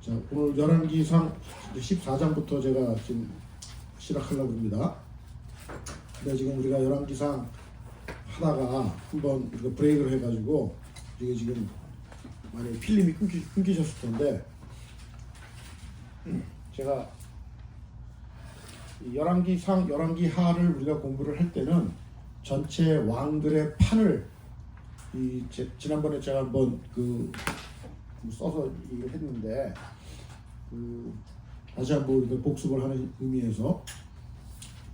자, 오늘 열왕기상 14장부터 제가 지금 시작하려고 합니다. 근데 지금 우리가 열왕기상 하다가 한번 우리가 브레이크를 해가지고 이게 지금 만약에 필름이 끊기셨을 텐데 제가 열왕기상, 열왕기하를 우리가 공부를 할 때는 전체 왕들의 판을 지난번에 제가 한번 써서 얘기를 했는데 다시 한번 우리가 복습을 하는 의미에서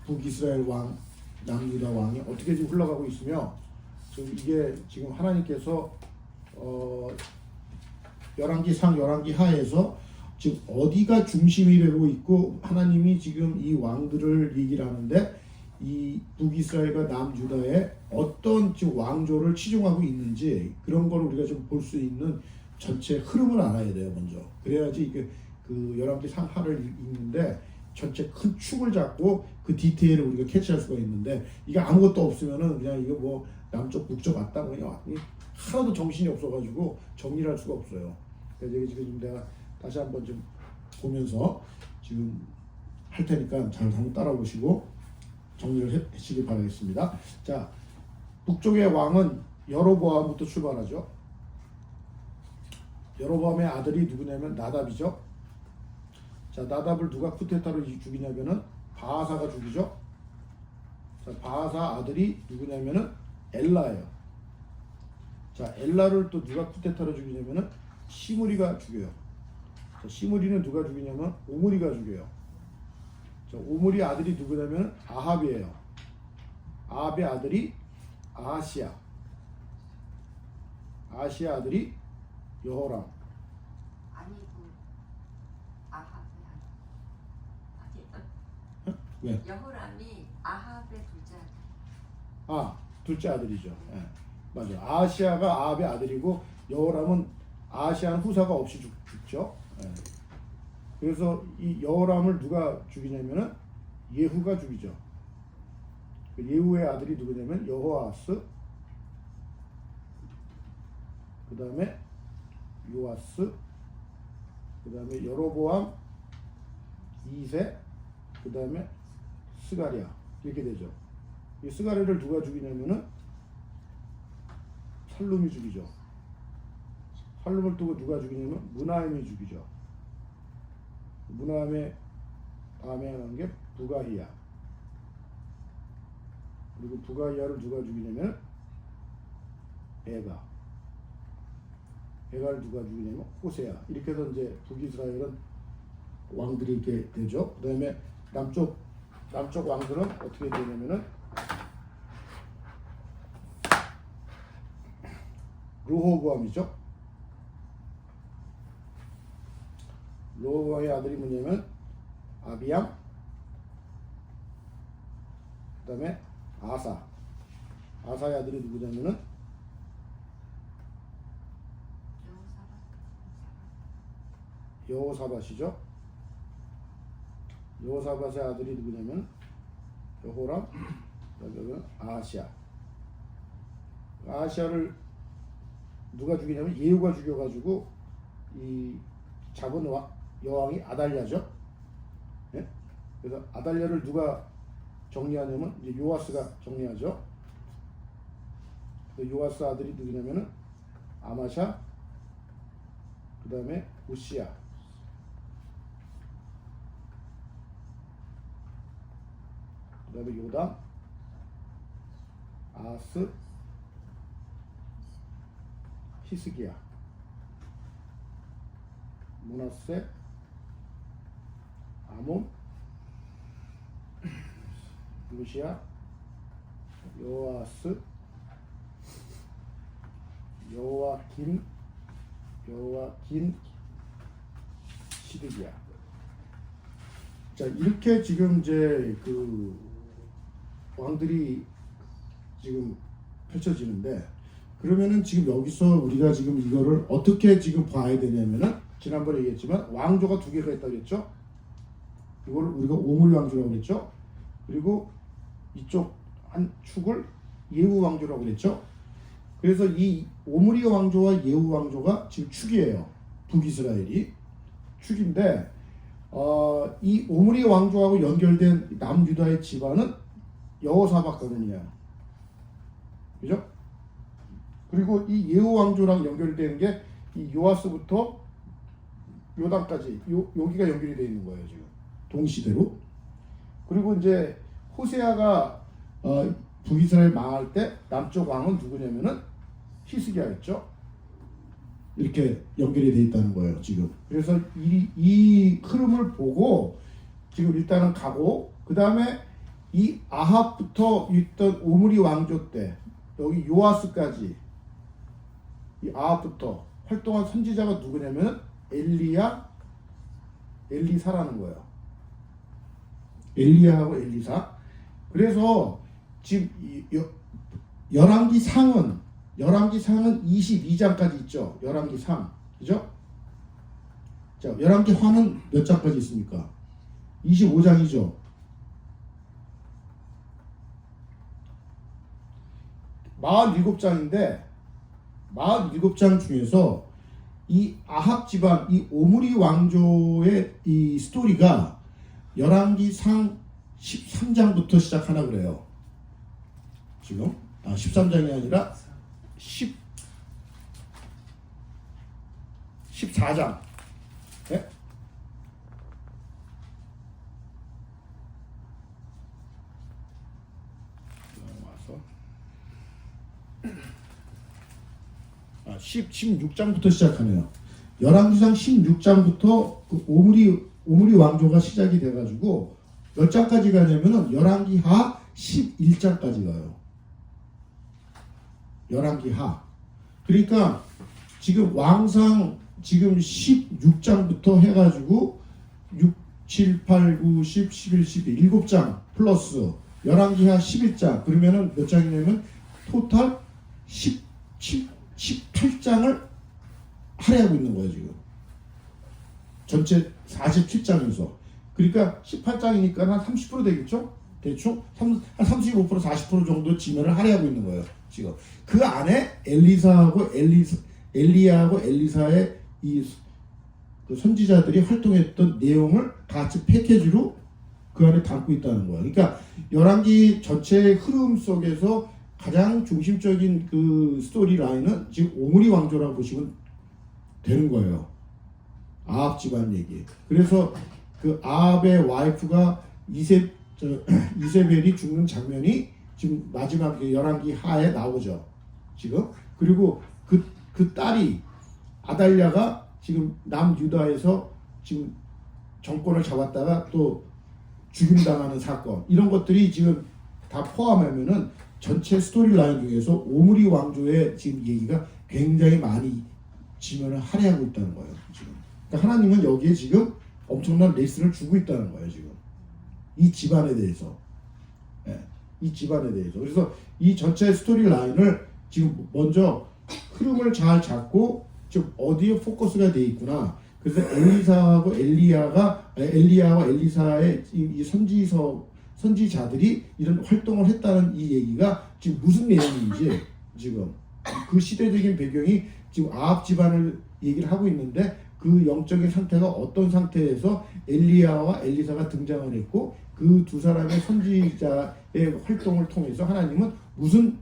북이스라엘 왕, 남유다 왕이 어떻게 지금 흘러가고 있으며 지금 이게 지금 하나님께서 열왕기상, 열왕기하에서 지금 어디가 중심이 되고 있고 하나님이 지금 이 왕들을 얘기를 하는데 이 북이스라엘과 남유다에 어떤 지금 왕조를 치중하고 있는지 그런 걸 우리가 좀 볼 수 있는 전체 흐름을 알아야 돼요. 먼저 그래야지 이게 그 열왕기상 하를 읽는데 전체 큰 축을 잡고 그 디테일을 우리가 캐치할 수가 있는데 이게 아무것도 없으면은 그냥 이거 뭐 남쪽 북쪽 왔다 그냥 왔니 하나도 정신이 없어가지고 정리를 할 수가 없어요. 그래서 이게 지금 내가 다시 한번 좀 보면서 지금 할 테니까 잘 한번 따라오시고 정리를 하시길 바라겠습니다. 자, 북쪽의 왕은 여로보암부터 출발하죠. 여로보암의 아들이 누구냐면 나답이죠. 자, 나답을 누가 쿠데타로 죽이냐면은 바하사가 죽이죠. 자, 바하사 아들이 누구냐면은 엘라예요. 자, 엘라를 또 누가 쿠데타로 죽이냐면은 시므리가 죽여요. 자, 시므리는 누가 죽이냐면 오므리가 죽여요. 자, 오므리 아들이 누구냐면 아합이에요. 아합의 아들이 아하시야. 아하시야 아들이 여호람. 아니고 아합이 아니. 왜? 여호람이 아합의 둘째 아들. 아, 둘째 아들이죠. 예, 맞아. 아하시야가 아합의 아들이고 여호람은 아하시야는 후사가 없이 죽죠. 예. 그래서 이 여호람을 누가 죽이냐면은 예후가 죽이죠. 그 예후의 아들이 누구냐면 여호아스, 그 다음에 요아스, 그 다음에 여로보암 2세, 그 다음에 스가랴 이렇게 되죠. 이 스가랴를 누가 죽이냐면은 살룸이 죽이죠. 살룸을 두고 누가 죽이냐면 무나임이 죽이죠. 무나임의 다음에 하는 게 부가히야. 그리고 부가히야를 누가 죽이냐면 베가를 누가 죽이냐면 호세야. 이렇게 해서 이제 북이스라엘은 왕들이 이렇게 되죠. 그 다음에 남쪽 왕들은 어떻게 되냐면은 르호보암이죠. 르호보암의 아들이 뭐냐면 아비암, 그 다음에 아사의 아들이 누구냐면은 여호사밧이죠. 여호사밧의 아들이 누구냐면 여호람, 그다음에 아하시야를 누가 죽이냐면 예후가 죽여가지고 이 잡은 여왕이 아달랴죠. 예? 그래서 아달랴를 누가 정리하냐면 이제 요아스가 정리하죠. 요아스 아들이 누구냐면은 아마샤, 그 다음에 우시야, 그 다음에 요담, 아스, 히스기야, 문하세, 아몬, 루시아, 요아스, 요아긴, 시드기야. 자, 이렇게 지금 이제 그 왕들이 지금 펼쳐지는데 그러면은 지금 여기서 우리가 지금 이거를 어떻게 지금 봐야 되냐면은 지난번에 얘기했지만 왕조가 두 개가 있다고 했죠. 이걸 우리가 오므리 왕조라고 했죠. 그리고 이쪽 한 축을 예후 왕조라고 했죠. 그래서 이 오므리 왕조와 예후 왕조가 지금 축이에요. 북이스라엘이 축인데 이 오므리 왕조하고 연결된 남유다의 집안은 여호사밧 가문이야. 그죠? 그리고 이 예후 왕조랑 연결되는 게 이 요아스부터 요단까지 여기가 연결이 되어 있는 거예요 지금 동시대로. 그리고 이제 호세아가 북이스라엘 망할 때 남쪽 왕은 누구냐면은 히스기야였죠. 이렇게 연결이 되어 있다는 거예요 지금. 그래서 이 흐름을 보고 지금 일단은 가고, 그 다음에 이 아합부터 있던 오므리 왕조 때 여기 요아스까지 이 아합부터 활동한 선지자가 누구냐면 엘리사라는 거예요. 엘리야하고 엘리사. 그래서 지금 열왕기상은 22장까지 있죠. 열왕기상, 그죠? 자, 열왕기화는 몇 장까지 있습니까? 25장이죠. 47장인데 47장 중에서 이 아합 집안, 이 오므리 왕조의 이 스토리가 열왕기상 13장부터 시작하나 그래요. 지금 13장이 아니라 14장. 네? 와서 16장부터 시작하네요. 열왕기상 16장부터 그 오므리 왕조가 시작이 돼가지고 몇 장까지 가냐면은 열왕기하 11장까지 가요. 열왕기하. 그러니까 지금 왕상 지금 16장부터 해가지고 6, 7, 8, 9, 10, 11, 12 7장 플러스 열왕기하 11장 그러면은 몇 장이냐면 토탈 18장을 할애하고 있는 거예요 지금. 전체 47장에서. 그러니까 18장이니까 한 30% 되겠죠? 대충 한 35% 40% 정도 지면을 할애하고 있는 거예요 지금. 그 안에 엘리야하고 엘리사의 그 선지자들이 활동했던 내용을 같이 패키지로 그 안에 담고 있다는 거예요. 그러니까 열왕기 전체의 흐름 속에서 가장 중심적인 그 스토리 라인은 지금 오므리 왕조라고 보시면 되는 거예요. 아합 집안 얘기. 그래서 그 아합의 와이프가 이세벨이 죽는 장면이 지금 마지막 열왕기 하에 나오죠. 지금. 그리고 그 딸이 아달랴가 지금 남유다에서 지금 정권을 잡았다가 또 죽임당하는 사건, 이런 것들이 지금 다 포함하면은 전체 스토리 라인 중에서 오므리 왕조의 지금 얘기가 굉장히 많이 지면을 할애하고 있다는 거예요. 지금. 그러니까 하나님은 여기에 지금 엄청난 레슨을 주고 있다는 거예요. 지금 이 집안에 대해서, 이 집안에 대해서. 그래서 이 전체 스토리 라인을 지금 먼저 흐름을 잘 잡고 지금 어디에 포커스가 돼 있구나. 그래서 엘리사하고 엘리야와 엘리사의 이 선지자들이 이런 활동을 했다는 이 얘기가 지금 무슨 내용인지, 지금 그 시대적인 배경이 지금 아합 집안을 얘기를 하고 있는데 그 영적인 상태가 어떤 상태에서 엘리야와 엘리사가 등장을 했고 그 두 사람의 선지자의 활동을 통해서 하나님은 무슨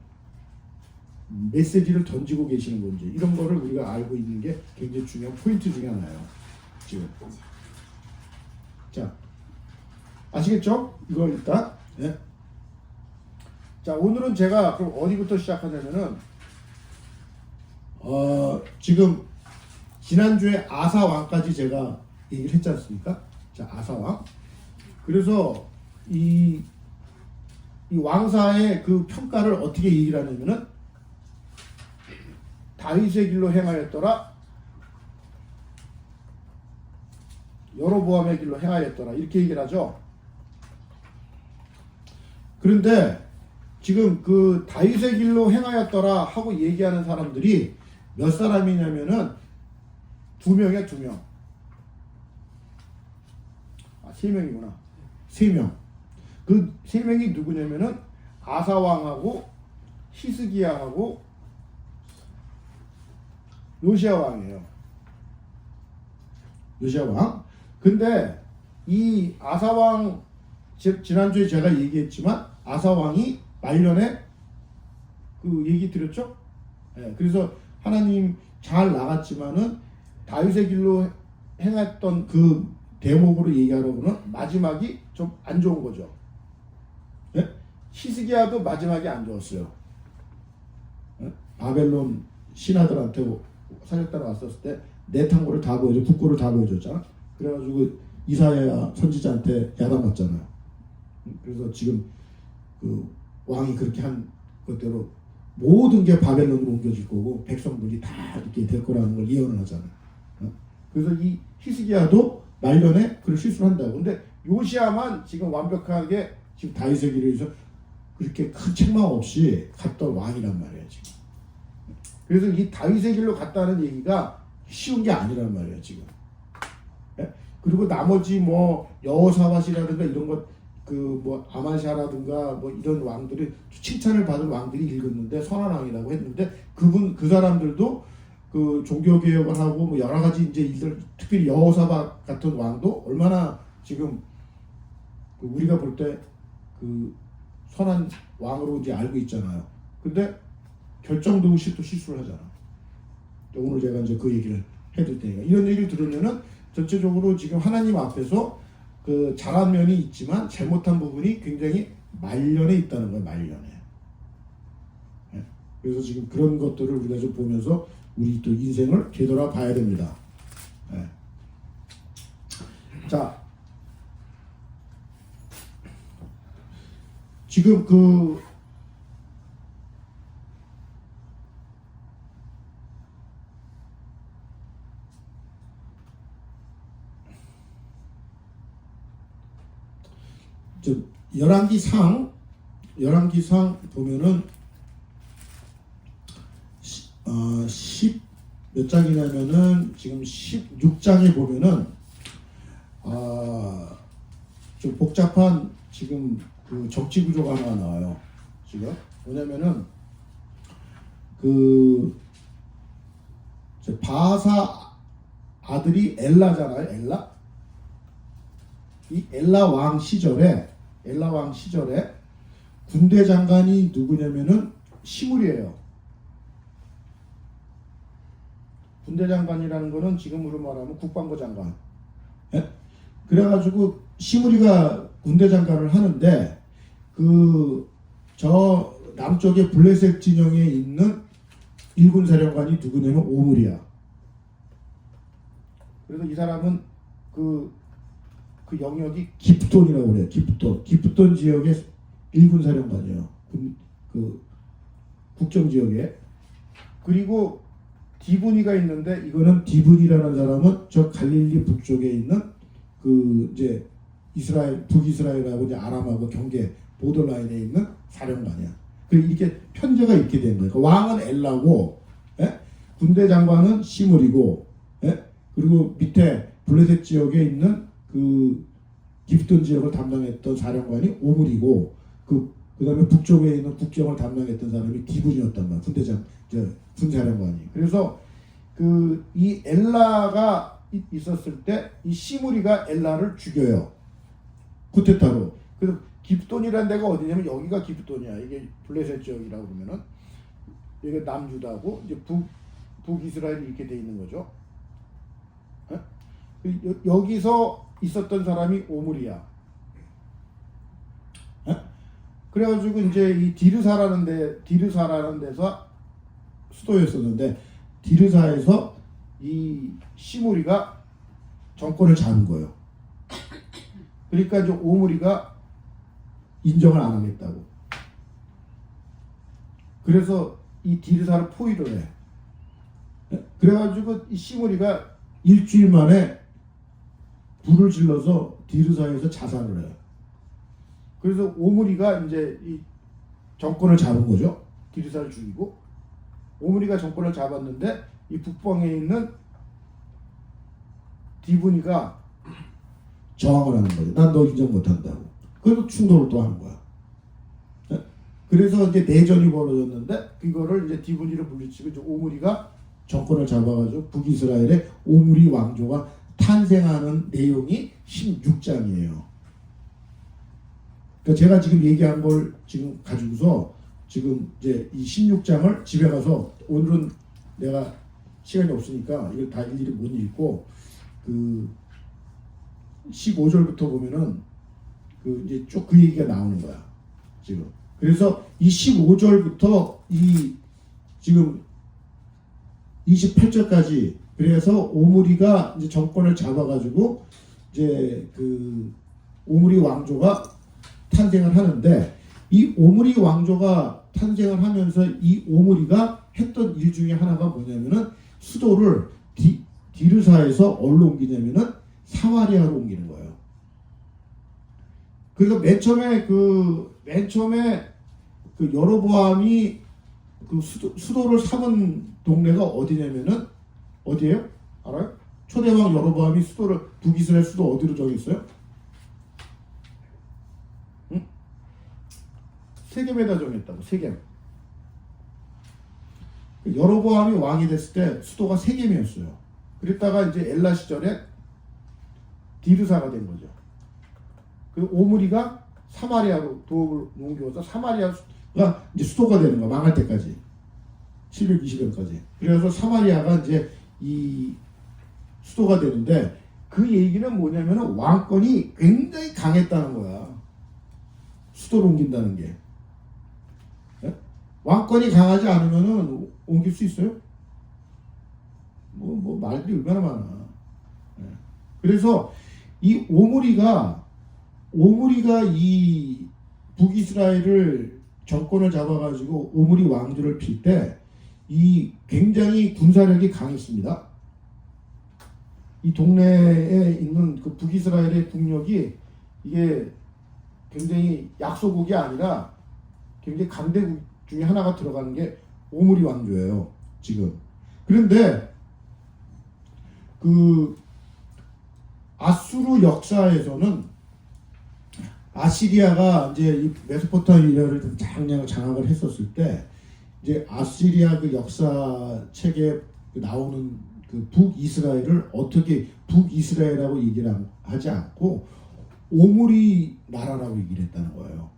메시지를 던지고 계시는 건지, 이런 거를 우리가 알고 있는 게 굉장히 중요한 포인트 중에 하나예요. 지금. 자, 아시겠죠? 이거 일단. 네. 자, 오늘은 제가 그럼 어디부터 시작하냐면은 지금 지난주에 아사 왕까지 제가 얘기를 했지 않습니까? 자, 아사 왕. 그래서 이 왕사의 그 평가를 어떻게 얘기를 하냐면은 다윗의 길로 행하였더라, 여로보암의 길로 행하였더라, 이렇게 얘기를 하죠. 그런데 지금 그 다윗의 길로 행하였더라 하고 얘기하는 사람들이 몇 사람이냐면은 2명이야, 2명. 3명이구나. 3명. 그 3명이 누구냐면은 아사왕하고 히스기야하고 요시야 왕이에요. 요시야 왕. 근데 이 아사 왕 지난주에 제가 얘기했지만 아사 왕이 말년에 그 얘기 드렸죠? 예, 그래서 하나님 잘 나갔지만은 다윗의 길로 행했던 그 대목으로 얘기하려고는 마지막이 좀 안 좋은 거죠. 예? 히스기야도 마지막이 안 좋았어요. 예? 바벨론 신하들한테 사역단에 왔었을 때 내탕고를 다 보여줘, 북고를 다 보여줬잖아. 그래가지고 이사야 선지자한테 야단맞잖아요. 그래서 지금 그 왕이 그렇게 한 것대로 모든 게 바벨론으로 옮겨질 거고 백성들이 다 이렇게 될 거라는 걸 예언을 하잖아요. 그래서 이 히스기야도 말년에 그런 실수를 한다고. 근데 요시야만 지금 완벽하게 지금 다윗의 길을 위해서 그렇게 큰 책망 없이 갔던 왕이란 말이에요 지금. 그래서 이 다윗의 길로 갔다는 얘기가 쉬운 게 아니란 말이에요 지금. 예? 그리고 나머지 뭐 여호사밧이라든가 이런 것 그 뭐 아마샤라든가 뭐 이런 왕들이 칭찬을 받은 왕들이 읽었는데 선한 왕이라고 했는데 그 사람들도 그 종교 개혁을 하고 뭐 여러 가지 이제 일들, 특별히 여호사밧 같은 왕도 얼마나 지금 그 우리가 볼 때 그 선한 왕으로 이제 알고 있잖아요. 근데 결정도 없이 또 실수를 하잖아. 오늘 제가 이제 그 얘기를 해줄 테니까 이런 얘기를 들으면은 전체적으로 지금 하나님 앞에서 그 잘한 면이 있지만 잘못한 부분이 굉장히 말년에 있다는 거예요. 말년에. 예? 그래서 지금 그런 것들을 우리가 좀 보면서 우리 또 인생을 되돌아봐야 됩니다. 예. 자, 지금 그 열왕기상 보면은 10 몇 장이냐면은 지금 16장에 보면은 좀 복잡한 지금 그 적지 구조가 하나 나와요. 지금 뭐냐면은 그 바하사 아들이 엘라잖아요. 이 엘라 왕 시절에 군대 장관이 누구냐면은 시므리예요. 군대 장관이라는 거는 지금으로 말하면 국방부 장관. 예? 그래가지고 시므리가 군대 장관을 하는데 그 저 남쪽에 블레셋 진영에 있는 일군 사령관이 누구냐면 오므리야. 그래서 이 사람은 그 영역이 기프톤이라고 그래요. 기프톤 지역의 일군 사령관이에요. 그 국정 지역에. 그리고 디브니가 있는데 이거는 디브니라는 사람은 저 갈릴리 북쪽에 있는 그 이제 북이스라엘하고 이제 아람하고 경계 보더라인에 있는 사령관이야. 그리고 이렇게 편제가 있게 된 거예요. 그러니까 왕은 엘라고, 예? 군대 장관은 시므리고, 예? 그리고 밑에 블레셋 지역에 있는 그 기프톤 지역을 담당했던 사령관이 오므리고, 그다음에 북쪽에 있는 국경을 담당했던 사람이 디분이었단 말이야. 군사령관이. 그래서 이 엘라가 있었을 때 이 시므리가 엘라를 죽여요. 쿠데타로. 그래서 기프톤이라는 데가 어디냐면 여기가 기프톤이야. 이게 블레셋 지역이라고 그러면은 여기가 남유다고 이제 북이스라엘이 이렇게 돼 있는 거죠. 에? 여기서 있었던 사람이 오므리야. 에? 그래가지고 이제 이 디르사라는 데서 수도였었는데 디르사에서 이 시므리가 정권을 잡은 거예요. 그러니까 이제 오므리가 인정을 안 하겠다고. 그래서 이 디르사를 포위를 해. 그래가지고 이 시므리가 일주일 만에 불을 질러서 디르사에서 자살을 해요. 그래서 오므리가 이제 이 정권을 잡은 거죠. 디르사를 죽이고 오므리가 정권을 잡았는데 이 북방에 있는 디브니가 저항을 하는 거죠. 난 너 인정 못한다고. 그래서 충돌을 또 하는 거야. 그래서 이제 내전이 벌어졌는데 그거를 이제 디브니를 물리치고 이제 오므리가 정권을 잡아가지고 북이스라엘의 오므리 왕조가 탄생하는 내용이 16장이에요. 그러니까 제가 지금 얘기한 걸 지금 가지고서 지금 이제 이 16장을 집에 가서 오늘은 내가 시간이 없으니까 이걸 다 일일이 못 읽고 그 15절부터 보면은 그 이제 쭉 그 얘기가 나오는 거야 지금. 그래서 이 15절부터 이 지금 28절까지 그래서 오므리가 이제 정권을 잡아가지고 이제 그 오므리 왕조가 탄생을 하는데 이 오므리 왕조가 탄생을 하면서 이 오므리가 했던 일 중에 하나가 뭐냐면은 수도를 디르사에서 어디로 옮기냐면은 사마리아로 옮기는 거예요. 그래서 맨 처음에 그 여로보암이 그 수도를 삼은 동네가 어디냐면은 어디예요? 알아요? 초대왕 여로보암이 수도를 북이스라엘 수도 어디로 정했어요? 응? 세겜에다 정했다고. 세겜. 여로보암이 왕이 됐을 때 수도가 세겜이었어요. 그랬다가 이제 엘라 시절에 디르사가 된 거죠. 그 오므리가 사마리아로 도읍을 옮겨서 사마리아가 이제 수도가 되는 거야. 망할 때까지. 720년까지. 그래서 사마리아가 이제 이 수도가 되는데 그 얘기는 뭐냐면은 왕권이 굉장히 강했다는 거야. 수도를 옮긴다는 게. 네? 왕권이 강하지 않으면은 옮길 수 있어요? 뭐 말들이 얼마나 많아. 네. 그래서 이 오므리가 이 북이스라엘을 정권을 잡아가지고 오므리 왕조를 필 때 이 굉장히 군사력이 강했습니다. 이 동네에 있는 그 북이스라엘의 국력이 이게 굉장히 약소국이 아니라 굉장히 강대국 중에 하나가 들어가는 게 오므리 왕조예요. 지금. 그런데 그 아수르 역사에서는 아시리아가 이제 이 메소포타미아를 장악을 했었을 때 이제 아시리아 그 역사책에 나오는 그 북이스라엘을 어떻게 북이스라엘이라고 얘기를 하지 않고 오므리 나라라고 얘기를 했다는 거예요.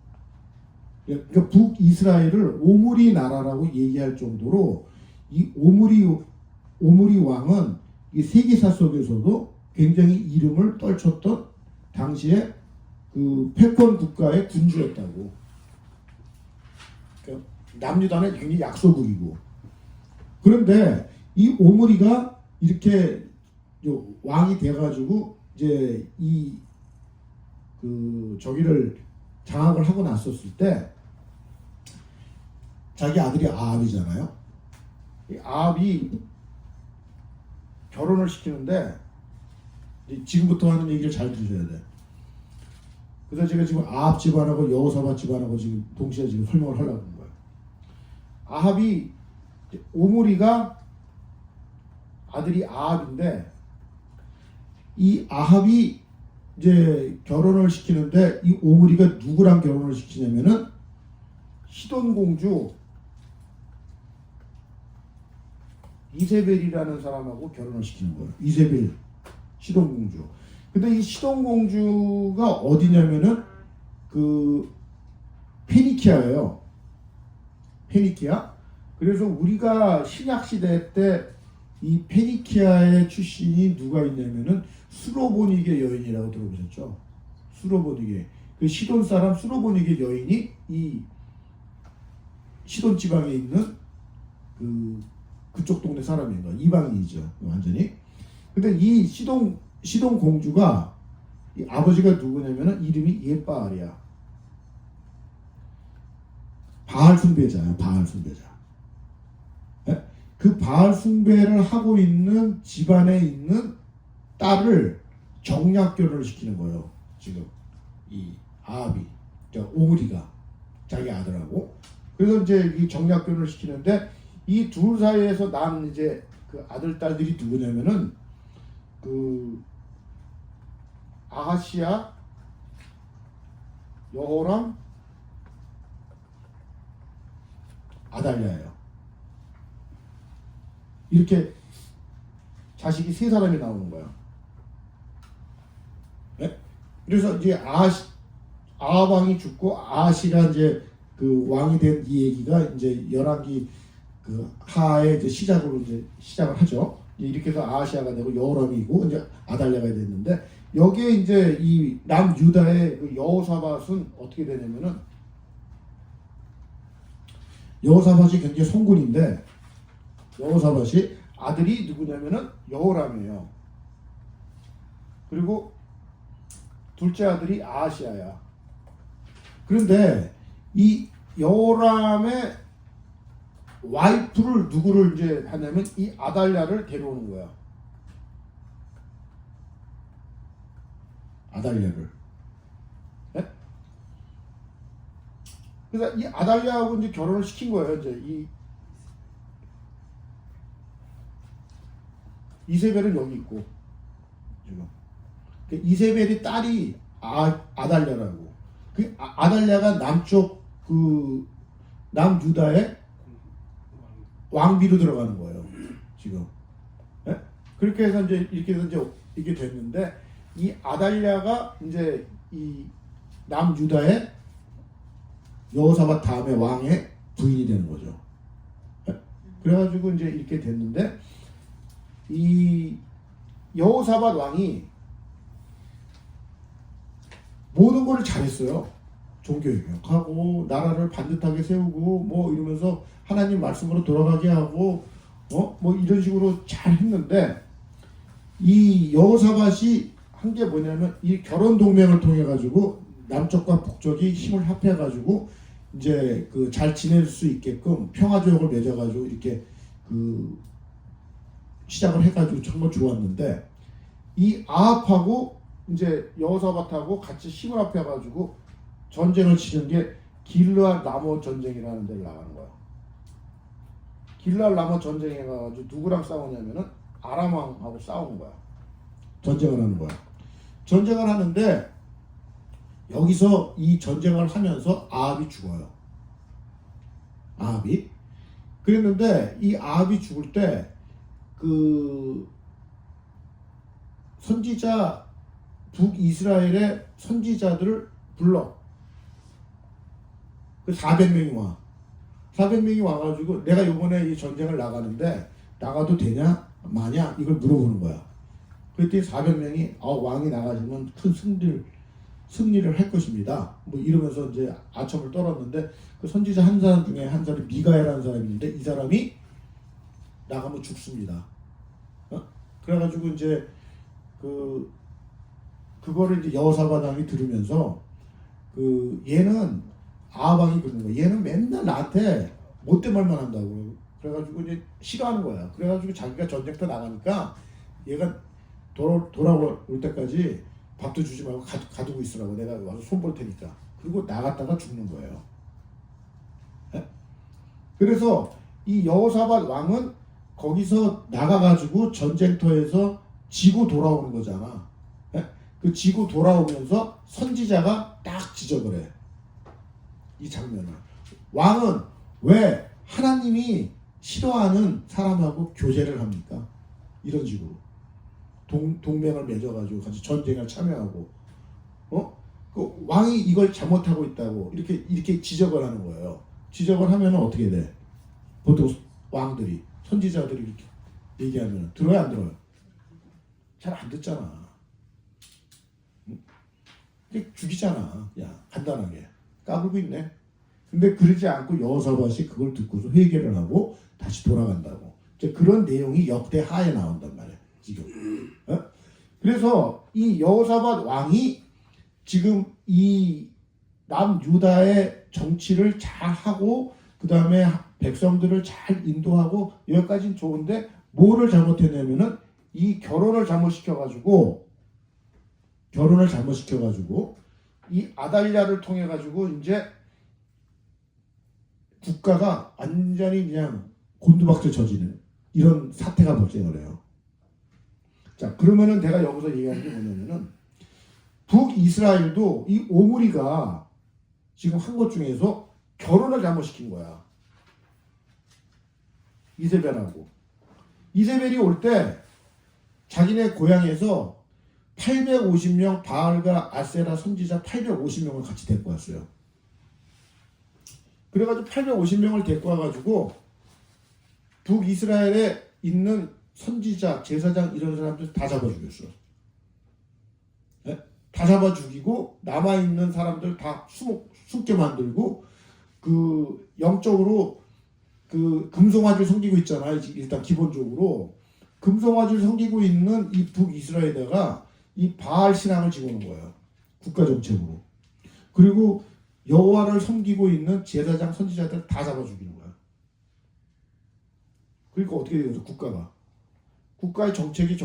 그러니까 북이스라엘을 오므리 나라라고 얘기할 정도로 이 오므리 왕은 이 세계사 속에서도 굉장히 이름을 떨쳤던 당시에 그 패권 국가의 군주였다고. 그러니까 남유다는 굉장히 약소국이고. 그런데 이 오므리가 이렇게 왕이 돼가지고 이제 이 그 저기를 장악을 하고 났었을 때 자기 아들이 아합이잖아요. 이 아합이 결혼을 시키는데 지금부터 하는 얘기를 잘 들으셔야 돼. 그래서 제가 지금 아합 집안하고 여호사밧 집안하고 지금 동시에 지금 설명을 하려고 하는 거예요. 아합이 오므리가 아들이 아합인데 이 아합이 이제 결혼을 시키는데 이 오므리가 누구랑 결혼을 시키냐면은 시돈 공주 이세벨이라는 사람하고 결혼을 시키는 거예요. 이세벨 시돈 공주. 근데 이 시돈 공주가 어디냐면은 그 페니키아예요. 페니키아. 그래서 우리가 신약 시대 때 이 페니키아의 출신이 누가 있냐면은 수로보니게 여인이라고 들어보셨죠? 수로보니게. 그 시돈 사람 수로보니게 여인이 이 시돈 지방에 있는 그쪽 동네 사람인 거야. 이방인이죠. 완전히. 근데 이 시돈 공주가 이 아버지가 누구냐면은 이름이 예바알이야. 바알 숭배자야. 바알 숭배자. 예? 그 바알 숭배를 하고 있는 집안에 있는 딸을 정략 결혼을 시키는 거예요. 지금 이 아합이, 오므리가 자기 아들하고. 그래서 이제 이 정략 결혼을 시키는데 이 둘 사이에서 난 이제 그 아들 딸들이 누구냐면은 그 아하시야, 여호람, 아달랴예요. 이렇게 자식이 세 사람이 나오는 거야. 그래서 이제 아합 왕이 죽고 아하시가 이제 그 왕이 된 이 얘기가 이제 열왕기 그 하의 이제 시작으로 이제 시작을 하죠. 이제 이렇게 해서 아하시아가 되고 여호람이고 이제 아달랴가 됐는데 여기에 이제 이 남유다의 그 여호사밧은 어떻게 되냐면은 여호사밧이 굉장히 성군인데 여호사밧이 아들이 누구냐면은 여호람이에요. 그리고 둘째 아들이 아하시아야. 그런데 이 여호람의 와이프를 누구를 이제 하냐면 이 아달랴를 데려오는 거야. 아달랴를. 네? 그래서 이 아달랴하고 이제 결혼을 시킨 거예요. 이제 이 이세벨은 여기 있고 지금 이세벨이 딸이 아달랴라고. 그 아달랴가 남쪽 그 남유다의 왕비로 들어가는 거예요. 지금. 네? 그렇게 해서 이제 이렇게 해서 이제 이게 됐는데 이 아달랴가 이제 이 남유다의 여호사밧 다음에 왕의 부인이 되는 거죠. 네? 그래가지고 이제 이렇게 됐는데 이 여호사밧 왕이 모든 걸 잘했어요. 종교개혁하고 나라를 반듯하게 세우고 뭐 이러면서 하나님 말씀으로 돌아가게 하고 뭐 이런 식으로 잘 했는데 이 여호사밧이 한 게 뭐냐면 이 결혼 동맹을 통해 가지고 남쪽과 북쪽이 힘을 합해 가지고 이제 그 잘 지낼 수 있게끔 평화 조약을 맺어 가지고 이렇게 그 시작을 해 가지고 정말 좋았는데 이 아합하고 이제 여호사밧하고 같이 힘을 합해 가지고 전쟁을 치는 게 길르앗 라모 전쟁이라는 데를 나가는 거야. 길르앗 라모 전쟁에 가가지고 누구랑 싸우냐면은 아람 왕하고 싸우는 거야. 전쟁을 하는 거야. 전쟁을 하는데 여기서 이 전쟁을 하면서 아합이 죽어요. 아합이. 그랬는데 이 아합이 죽을 때 그 선지자 북이스라엘의 선지자들을 불러. 그 400명이 와. 400명이 와가지고 내가 요번에 이 전쟁을 나가는데 나가도 되냐 마냐 이걸 물어보는 거야. 그랬더니 400명이 왕이 나가시면 큰 승리를 할 것입니다. 뭐 이러면서 이제 아첨을 떨었는데 그 선지자 한 사람 중에 한 사람이 미가엘이라는 사람이 있는데 이 사람이 나가면 죽습니다. 그래가지고 이제 그거를 이제 여호사밧 왕이 들으면서 그 얘는 아합 왕이 그러는 거야. 얘는 맨날 나한테 못된 말만 한다고. 그래가지고 이제 싫어하는 거야. 그래가지고 자기가 전쟁터 나가니까 얘가 돌아올 때까지 밥도 주지 말고 가두고 있으라고. 내가 와서 손 볼 테니까. 그리고 나갔다가 죽는 거예요. 네? 그래서 이 여호사밧 왕은 거기서 나가가지고 전쟁터에서 지고 돌아오는 거잖아. 네? 그 지고 돌아오면서 선지자가 딱 지적을 해. 이 장면을. 왕은 왜 하나님이 싫어하는 사람하고 교제를 합니까? 이런 식으로. 동맹을 맺어가지고 같이 전쟁에 참여하고, 그 왕이 이걸 잘못하고 있다고 이렇게 지적을 하는 거예요. 지적을 하면은 어떻게 돼? 보통 왕들이, 선지자들이 이렇게 얘기하면 들어요, 안 들어요? 잘 안 듣잖아. 죽이잖아. 야, 간단하게. 까불고 있네. 근데 그러지 않고 여호사밧이 그걸 듣고서 회개를 하고 다시 돌아간다고. 이제 그런 내용이 역대 하에 나온단 말이야. 지금. 그래서 이 여호사밧 왕이 지금 이 남유다의 정치를 잘 하고 그 다음에 백성들을 잘 인도하고 여기까지는 좋은데 뭐를 잘못했냐면은 이 결혼을 잘못시켜가지고 이 아달랴를 통해 가지고 이제 국가가 완전히 그냥 곤두박질 쳐지는 이런 사태가 발생을 해요. 자, 그러면은 내가 여기서 얘기하는 게 뭐냐면은 북이스라엘도 이 오므리가 지금 한 것 중에서 결혼을 잘못시킨 거야. 이세벨하고. 이세벨이 올 때 자기네 고향에서 850명 바알과 아세라 선지자 850명을 같이 데리고 왔어요. 그래가지고 850명을 데리고 와가지고 북이스라엘에 있는 선지자, 제사장 이런 사람들 다 잡아 죽였어. 네? 다 잡아 죽이고 남아있는 사람들 다 숨게 만들고 그 영적으로 그 금송아지를 섬기고 있잖아요. 일단 기본적으로 금송아지를 섬기고 있는 이 북이스라엘에다가 이 바알 신앙을 집어넣은 거예요. 국가 정책으로. 그리고 여호와를 섬기고 있는 제사장 선지자들 다 잡아 죽이는 거야. 그러니까 어떻게 돼요? 국가의 정책이 이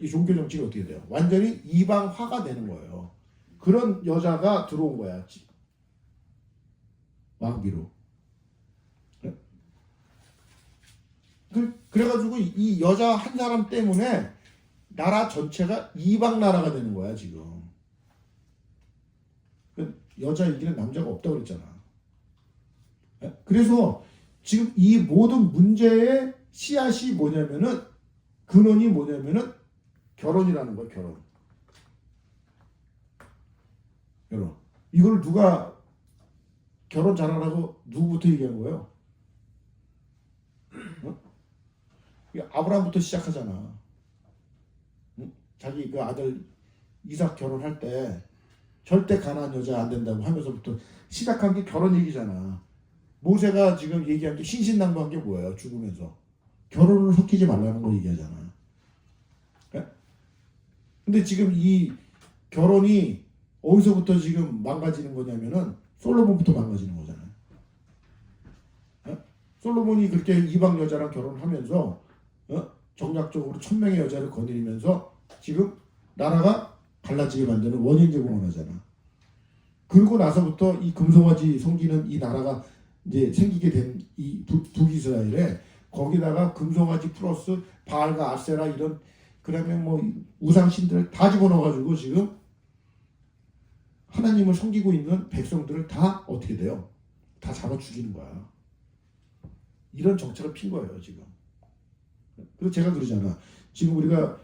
종교 정책이 어떻게 돼요? 완전히 이방화가 되는 거예요. 그런 여자가 들어온 거야. 왕비로. 그래가지고 이 여자 한 사람 때문에 나라 전체가 이방 나라가 되는 거야 지금. 여자 이기는 남자가 없다고 그랬잖아. 그래서 지금 이 모든 문제의 씨앗이 뭐냐면은 근원이 뭐냐면은 결혼이라는 거야. 결혼. 이걸 누가 결혼 잘하라고 누구부터 얘기한 거예요? 아브라함부터 시작하잖아. 응? 자기 그 아들 이삭 결혼할 때 절대 가난한 여자 안 된다고 하면서부터 시작한 게 결혼 얘기잖아. 모세가 지금 얘기한 게 신신당부한 게 뭐예요? 죽으면서 결혼을 섞이지 말라는 거 얘기하잖아. 그래? 근데 지금 이 결혼이 어디서부터 지금 망가지는 거냐면은 솔로몬부터 망가지는 거잖아요. 솔로몬이 그렇게 이방 여자랑 결혼하면서 정략적으로 1000명의 여자를 거느리면서 지금 나라가 갈라지게 만드는 원인 제공을 하잖아. 그러고 나서부터 이 금송아지 섬기는 이 나라가 이제 생기게 된 이 북이스라엘에 거기다가 금송아지 플러스 바알과 아세라 이런 그러면 뭐 우상신들을 다 집어넣어가지고 지금 하나님을 섬기고 있는 백성들을 다 어떻게 돼요? 다 잡아 죽이는 거야. 이런 정책을 핀 거예요 지금. 그래서 제가 그러잖아. 지금 우리가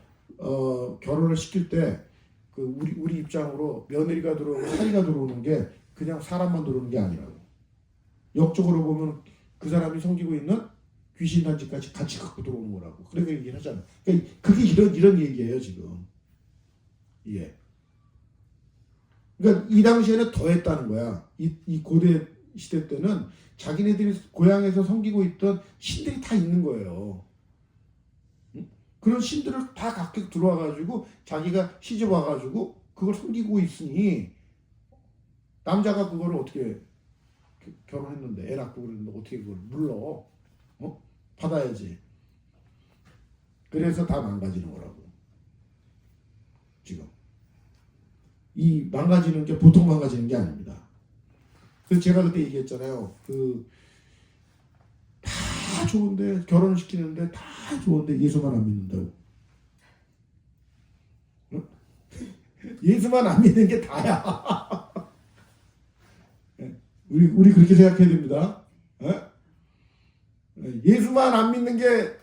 결혼을 시킬 때 그 우리 입장으로 며느리가 들어오고 사위가 들어오는 게 그냥 사람만 들어오는 게 아니라고. 역적으로 보면 그 사람이 섬기고 있는 귀신 단지까지 같이 갖고 들어오는 거라고. 그렇게 얘기를 하잖아. 그러니까 그게 이런 얘기예요 지금. 예. 그러니까 이 당시에는 더했다는 거야. 이 고대 시대 때는 자기네들이 고향에서 섬기고 있던 신들이 다 있는 거예요. 그런 신들을 다 각각 들어와가지고 자기가 시집 와가지고 그걸 섬기고 있으니 남자가 그거를 어떻게 결혼했는데 애 낳고 그랬는데 어떻게 그걸 물러 받아야지. 그래서 다 망가지는 거라고. 지금 이 망가지는 게 보통 망가지는 게 아닙니다. 그래서 제가 그때 얘기했잖아요. 다 좋은데 결혼을 시키는데 다 좋은데 예수만 안 믿는다고. 응? 예수만 안 믿는 게 다야. 우리 그렇게 생각해야 됩니다. 예수만 안 믿는 게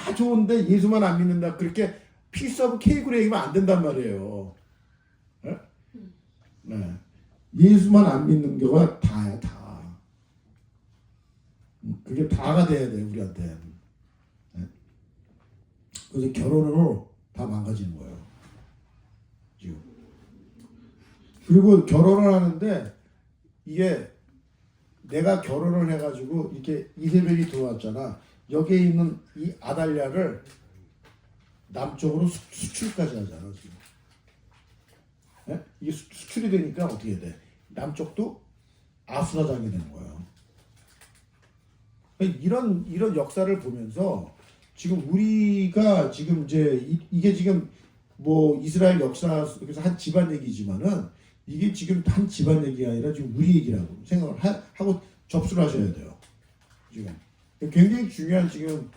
다 좋은데 예수만 안 믿는다. 그렇게 피스 오브 케이크로 얘기하면 안 된단 말이에요. 네. 예수만 안 믿는 거가 다야 다. 그게 다가 돼야 돼 우리한테. 그래서 결혼으로 다 망가지는 거예요 지금. 그리고 결혼을 하는데 이게 내가 결혼을 해가지고 이렇게 이세벨이 들어왔잖아. 여기에 있는 이 아달랴를 남쪽으로 수출까지 하잖아 지금. 이게 수출이 되니까 어떻게 돼? 남쪽도 아수라장이 되는 거예요. 이런 역사를 보면서 지금 우리가 지금 이제 이게 지금 뭐 이스라엘 역사 속에서 한 집안 얘기지만은 이게 지금 한 집안 얘기가 아니라 지금 우리 얘기라고 생각을 하고 접수를 하셔야 돼요. 지금 굉장히 중요한 지금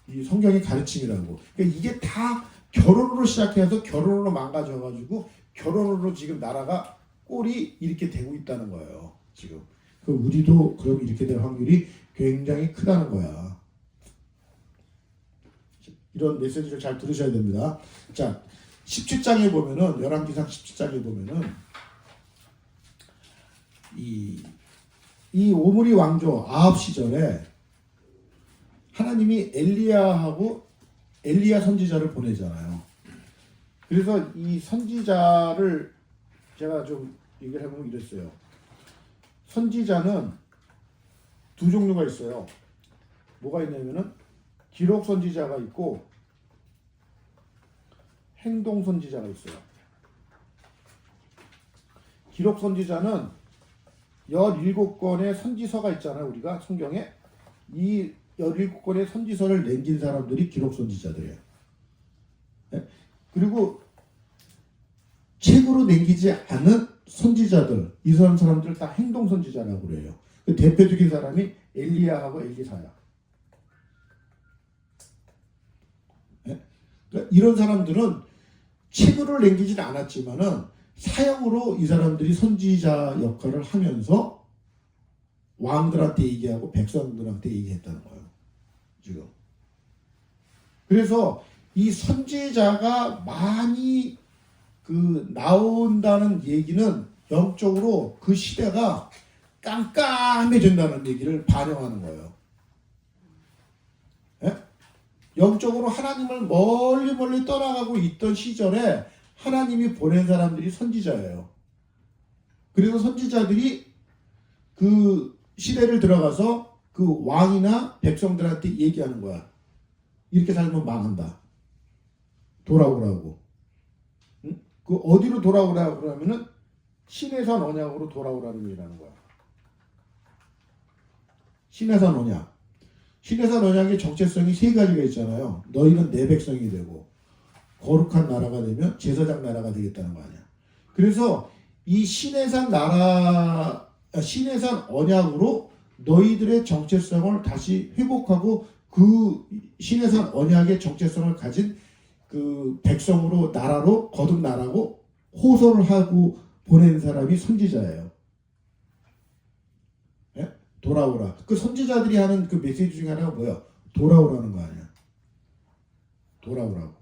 이 성경의 가르침이라고. 그러니까 이게 다 결혼으로 시작해서 결혼으로 망가져가지고 결혼으로 지금 나라가 꼴이 이렇게 되고 있다는 거예요. 지금 그 우리도 그럼 이렇게 될 확률이 굉장히 크다는 거야. 이런 메시지를 잘 들으셔야 됩니다. 자, 17장에 보면은 열왕기상 17장에 보면은 이 오므리 왕조 아합 시절에 하나님이 엘리야하고 엘리야 선지자를 보내잖아요. 그래서 이 선지자를 제가 좀 얘기를 해보면 이랬어요. 선지자는 두 종류가 있어요. 뭐가 있냐면은 기록 선지자가 있고 행동 선지자가 있어요. 기록 선지자는 17권의 선지서가 있잖아요. 우리가 성경에 이 17권의 선지서를 남긴 사람들이 기록 선지자들이에요. 네? 그리고 책으로 남기지 않은 선지자들, 이 사람들 다 행동 선지자라고 그래요. 그 대표적인 사람이 엘리야하고 엘리사야. 네? 그러니까 이런 사람들은 책으로 남기지는 않았지만은 사형으로 이 사람들이 선지자 역할을 하면서 왕들한테 얘기하고 백성들한테 얘기했다는 거예요. 지금. 그래서 이 선지자가 많이 나온다는 얘기는 영적으로 그 시대가 깜깜해진다는 얘기를 반영하는 거예요. 예? 영적으로 하나님을 멀리 떠나가고 있던 시절에 하나님이 보낸 사람들이 선지자예요. 그래서 선지자들이 그 시대를 들어가서 그 왕이나 백성들한테 얘기하는 거야. 이렇게 살면 망한다. 돌아오라고. 응? 그 어디로 돌아오라고 그러면은 시내산 언약으로 돌아오라는 얘기라는 거야. 시내산 언약. 시내산 언약의 정체성이 세 가지가 있잖아요. 너희는 내 백성이 되고 거룩한 나라가 되면 제사장 나라가 되겠다는 거 아니야. 그래서 이 시내산 언약으로 너희들의 정체성을 다시 회복하고 그 시내산 언약의 정체성을 가진 그 백성으로 나라로 거듭 나라고 호소를 하고 보낸 사람이 선지자예요. 예? 돌아오라. 그 선지자들이 하는 그 메시지 중에 하나가 뭐야? 돌아오라는 거 아니야. 돌아오라고.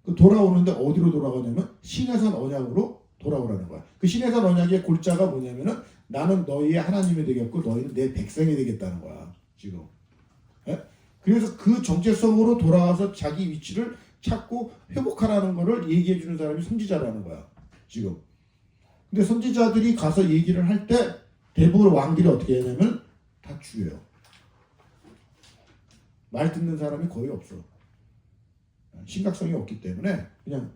그 돌아오는데 어디로 돌아가냐면 시내산 언약으로 돌아오라는 거야. 그 시내산 언약의 골자가 뭐냐면은 나는 너희의 하나님이 되겠고 너희는 내 백성이 되겠다는 거야. 지금. 예? 그래서 그 정체성으로 돌아와서 자기 위치를 찾고 회복하라는 거를 얘기해 주는 사람이 선지자라는 거야. 지금. 근데 선지자들이 가서 얘기를 할 때 대부분 왕들이 어떻게 하냐면 다 죽여요. 말 듣는 사람이 거의 없어. 심각성이 없기 때문에 그냥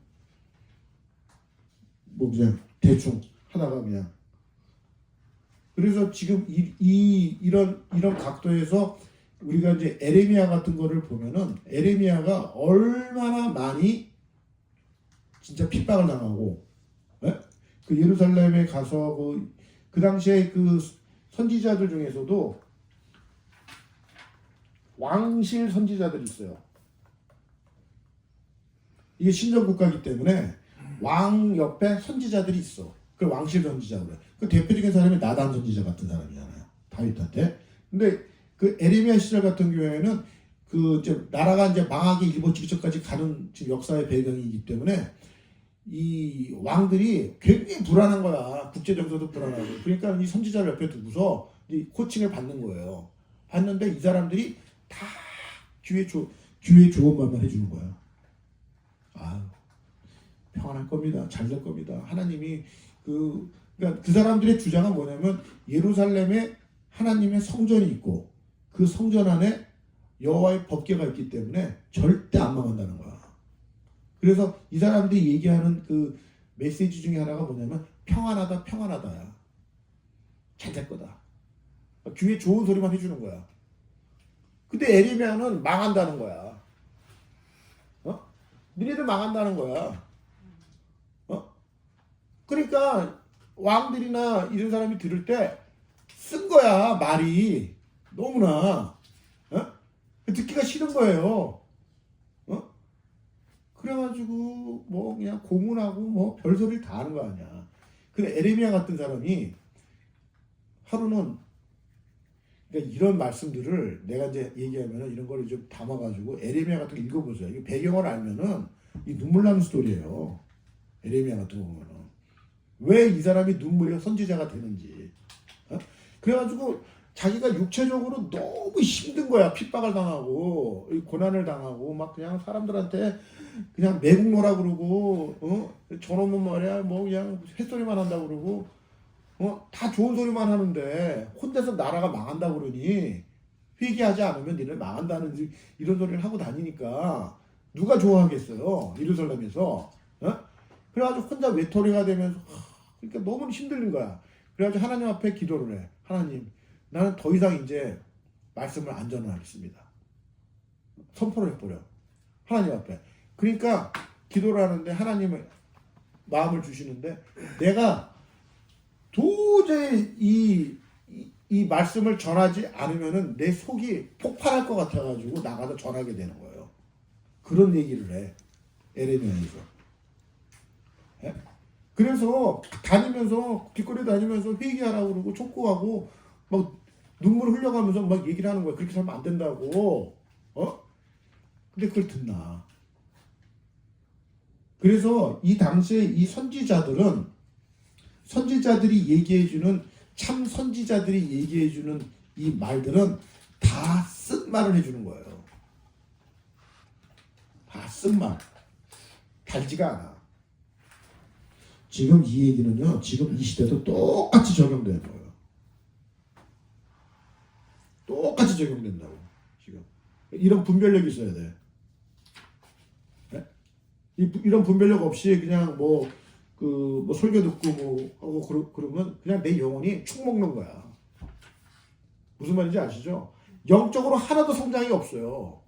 그냥 대충 하다가 그냥. 그래서 지금 이런 각도에서 우리가 이제 에레미야 같은 거를 보면은 에레미야가 얼마나 많이 진짜 핍박을 당하고, 예? 그 예루살렘에 가서 그 당시에 그 선지자들 중에서도 왕실 선지자들이 있어요. 이게 신정 국가이기 때문에 왕 옆에 선지자들이 있어. 그 왕실 선지자고 그래. 그 대표적인 사람이 나단 선지자 같은 사람이잖아요. 다윗한테. 근데 그 에레미야 시절 같은 경우에는 그 이제 나라가 이제 망하기 일보 직전까지 가는 지금 역사의 배경이기 때문에 이 왕들이 굉장히 불안한 거야. 국제 정서도 불안하고. 그러니까 이 선지자를 옆에 두고서 이 코칭을 받는 거예요. 받는데 이 사람들이 다 귀에 좋은 말만 해주는 거야. 아, 평안할 겁니다. 잘 될 겁니다. 하나님이 그러니까 그 사람들의 주장은 뭐냐면 예루살렘에 하나님의 성전이 있고 그 성전 안에 여호와의 법궤가 있기 때문에 절대 안 망한다는 거야. 그래서 이 사람들이 얘기하는 그 메시지 중에 하나가 뭐냐면 평안하다, 평안하다야. 잘 될 거다. 귀에 좋은 소리만 해주는 거야. 근데 에레미야는 망한다는 거야. 니네들 망한다는 거야. 그러니까 왕들이나 이런 사람이 들을 때 쓴 거야. 말이 너무나 듣기가 싫은 거예요. 그래가지고 뭐 그냥 고문하고 뭐 별소리를 다 하는 거 아니야. 근데 에레미야 같은 사람이 하루는 그러니까 이런 말씀들을 내가 이제 얘기하면은 이런 거를 좀 담아가지고 에레미야 같은 거 읽어보세요. 이게 배경을 알면은 이 눈물 나는 스토리예요. 에레미야 같은 거 보면은 왜 이 사람이 눈물의 선지자가 되는지. 어? 그래가지고 자기가 육체적으로 너무 힘든 거야. 핍박을 당하고 고난을 당하고 막 그냥 사람들한테 그냥 매국노라 그러고 저놈은 말이야 뭐 그냥 햇소리만 한다고 그러고 다 좋은 소리만 하는데 혼자서 나라가 망한다 그러니 회개하지 않으면 니네 망한다는 이런 소리를 하고 다니니까 누가 좋아하겠어요. 예루살렘에서. 그래가지고 혼자 외톨이가 되면서 그러니까 너무 힘들는 거야. 그래가지고 하나님 앞에 기도를 해. 하나님, 나는 더 이상 이제 말씀을 안 전하겠습니다. 선포를 해버려. 하나님 앞에. 그러니까 기도를 하는데 하나님은 마음을 주시는데 내가 도저히 이 말씀을 전하지 않으면은 내 속이 폭발할 것 같아가지고 나가서 전하게 되는 거예요. 그런 얘기를 해. 에레미야에서. 예? 그래서 다니면서 길거리 다니면서 회개하라고 그러고 촉구하고 막 눈물 흘려가면서 막 얘기를 하는 거야. 그렇게 살면 안 된다고. 근데 그걸 듣나? 그래서 이 당시에 이 선지자들이 얘기해주는 참 선지자들이 얘기해주는 이 말들은 다 쓴 말을 해주는 거예요. 다 쓴 말. 달지가 않아. 지금 이 얘기는요. 지금 이 시대도 똑같이 적용되는 거예요. 똑같이 적용된다고. 지금 이런 분별력이 있어야 돼. 네? 이런 분별력 없이 그냥 뭐 설교 듣고 뭐 하고 그러면 그냥 내 영혼이 축 먹는 거야. 무슨 말인지 아시죠? 영적으로 하나도 성장이 없어요.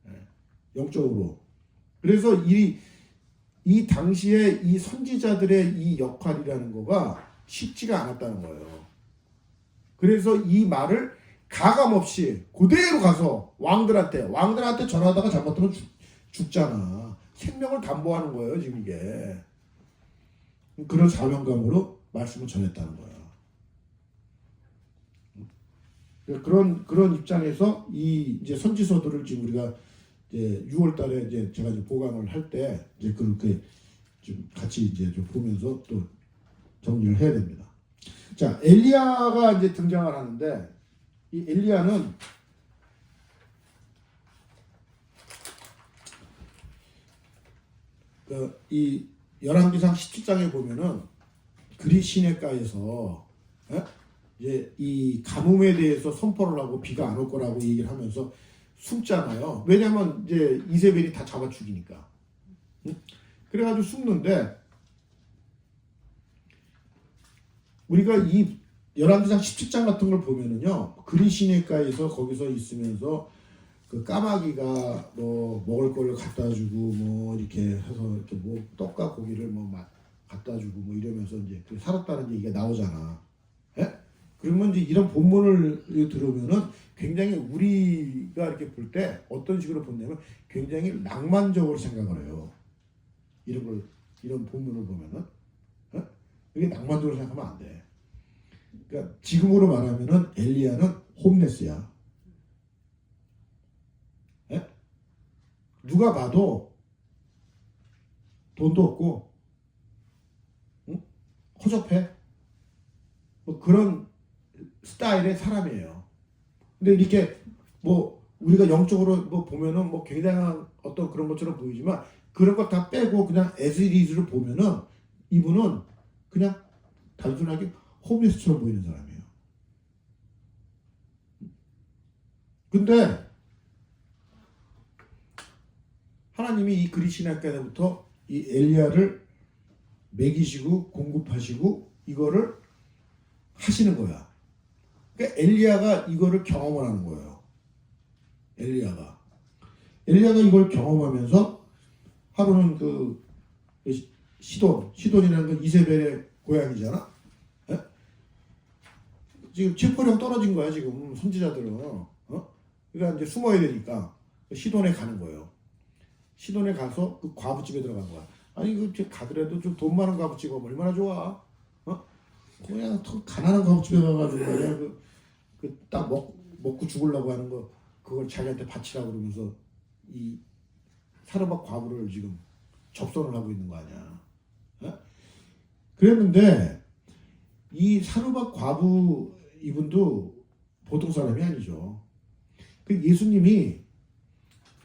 네. 영적으로. 그래서 이 당시에 이 선지자들의 이 역할이라는 거가 쉽지가 않았다는 거예요. 그래서 이 말을 가감없이 그대로 가서 왕들한테 전하다가 잘못하면 죽잖아. 생명을 담보하는 거예요, 지금 이게. 그런 사명감으로 말씀을 전했다는 거야. 그런 입장에서 이 이제 선지서들을 지금 우리가 이제 6월달에 이제 제가 이제 보강을 할 때 이제 그렇게 좀 같이 이제 좀 보면서 또 정리를 해야 됩니다. 자, 엘리야가 이제 등장을 하는데 이 엘리야는 이 열왕기상 17장에 보면은 그리 시내가에서 이제 이 가뭄에 대해서 선포를 하고 비가 안 올 거라고 얘기를 하면서 숨잖아요. 왜냐면 이제 이세벨이 다 잡아 죽이니까. 그래가지고 숨는데 우리가 이 열왕기상 17장 같은 걸 보면은요. 그리 시내가에서 거기서 있으면서 그 까마귀가 뭐 먹을 거를 갖다 주고 뭐 이렇게 해서 이렇게 뭐 떡과 고기를 뭐 갖다 주고 뭐 이러면서 이제 살았다는 얘기가 나오잖아. 예? 그러면 이제 이런 본문을 들으면은 굉장히 우리가 이렇게 볼 때 어떤 식으로 본다면 굉장히 낭만적으로 생각을 해요. 이런 본문을 보면은 이게 낭만적으로 생각하면 안 돼. 그러니까 지금으로 말하면은 엘리야는 홈레스야. 예? 누가 봐도 돈도 없고 허접해. 뭐 그런 스타일의 사람이에요. 근데 이렇게 뭐 우리가 영적으로 뭐 보면은 뭐 굉장한 어떤 그런 것처럼 보이지만 그런 거 다 빼고 그냥 에스리즈를 보면은 이분은 그냥 단순하게 홈리스처럼 보이는 사람이에요. 근데 하나님이 이 그리시나까지부터 이 엘리야를 먹이시고 공급하시고 이거를 하시는 거야. 그러니까 엘리야가 이거를 경험을 하는 거예요. 엘리야가 이걸 경험하면서 하루는 그 시돈이라는 건 이세벨의 고향이잖아. 에? 지금 체포령 떨어진 거야 지금 선지자들은. 그러니까 이제 숨어야 되니까 시돈에 가는 거예요. 시돈에 가서 그 과부집에 들어간 거야. 아니 그 가더라도 좀 돈 많은 과부집 가면 얼마나 좋아. 그냥 더 가난한 과부집에 가가지고 그냥 딱 먹고 죽으려고 하는 거 그걸 자기한테 바치라고 그러면서 이 사르밧 과부를 지금 접선을 하고 있는 거 아니야. 어? 그랬는데 이 사르밧 과부 이분도 보통 사람이 아니죠. 그 예수님이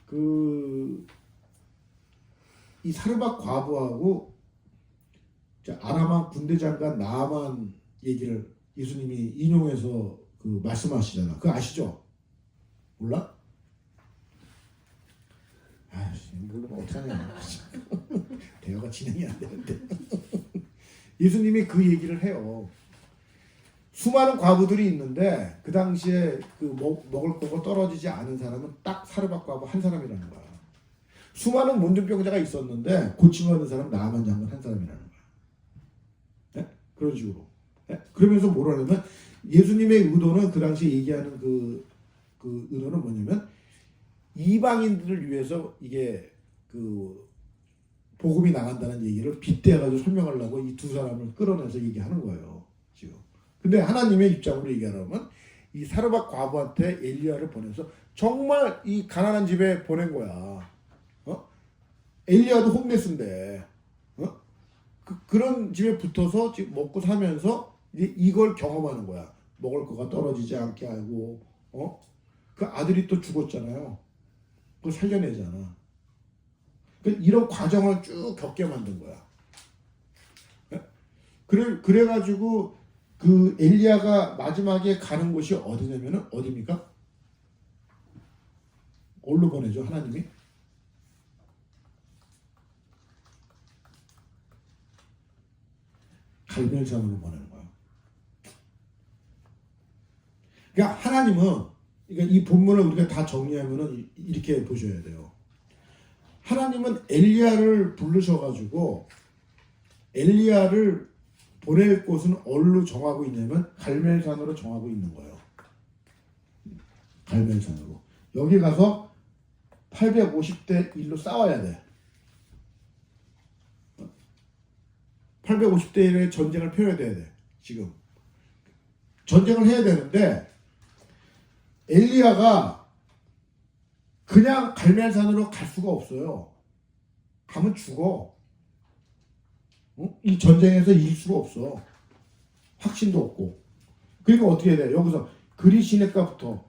그 이 사르밧 과부하고 아람 왕 군대 장관 나아만 얘기를 예수님이 인용해서 그 말씀하시잖아. 그거 아시죠? 몰라? 아씨, 모르면 어떡하냐. 대화가 진행이 안 되는데. 예수님이 그 얘기를 해요. 수많은 과부들이 있는데 그 당시에 그 먹을 거가 떨어지지 않은 사람은 딱 사르밧 과부 한 사람이라는 거야. 수많은 문둥병자가 있었는데 고침받은 사람 나아만 장관 한 사람이라는 거야. 네? 그런 식으로. 네? 그러면서 뭐라냐면 예수님의 의도는 그 당시에 얘기하는 그 의도는 뭐냐면 이방인들을 위해서 이게 그 복음이 나간다는 얘기를 빗대가지고 설명하려고 이 두 사람을 끌어내서 얘기하는 거예요. 지금. 근데 하나님의 입장으로 얘기하려면 이 사르밧 과부한테 엘리야를 보내서 정말 이 가난한 집에 보낸 거야. 엘리야도 홈레스인데 그런 집에 붙어서 지금 먹고 사면서 이제 이걸 경험하는 거야. 먹을 거가 떨어지지 않게 하고 그 아들이 또 죽었잖아요. 그걸 살려내잖아. 이런 과정을 쭉 겪게 만든 거야. 그래가지고 그 엘리야가 마지막에 가는 곳이 어디냐면은 어디입니까? 어디로 보내죠 하나님이? 갈멜산으로 보내는 거야. 그러니까 하나님은 그러니까 이 본문을 우리가 다 정리하면은 이렇게 보셔야 돼요. 하나님은 엘리야를 부르셔가지고 엘리야를 보낼 곳은 어디로 정하고 있냐면 갈멜산으로 정하고 있는 거예요. 갈멜산으로. 여기 가서 850대 1로 싸워야 돼. 850대 1의 전쟁을 펼쳐야 돼. 지금. 전쟁을 해야 되는데 엘리야가 그냥 갈멜산으로 갈 수가 없어요. 가면 죽어. 이 전쟁에서 이길 수가 없어. 확신도 없고. 그러니까 어떻게 해야 돼? 여기서 그리 시내가부터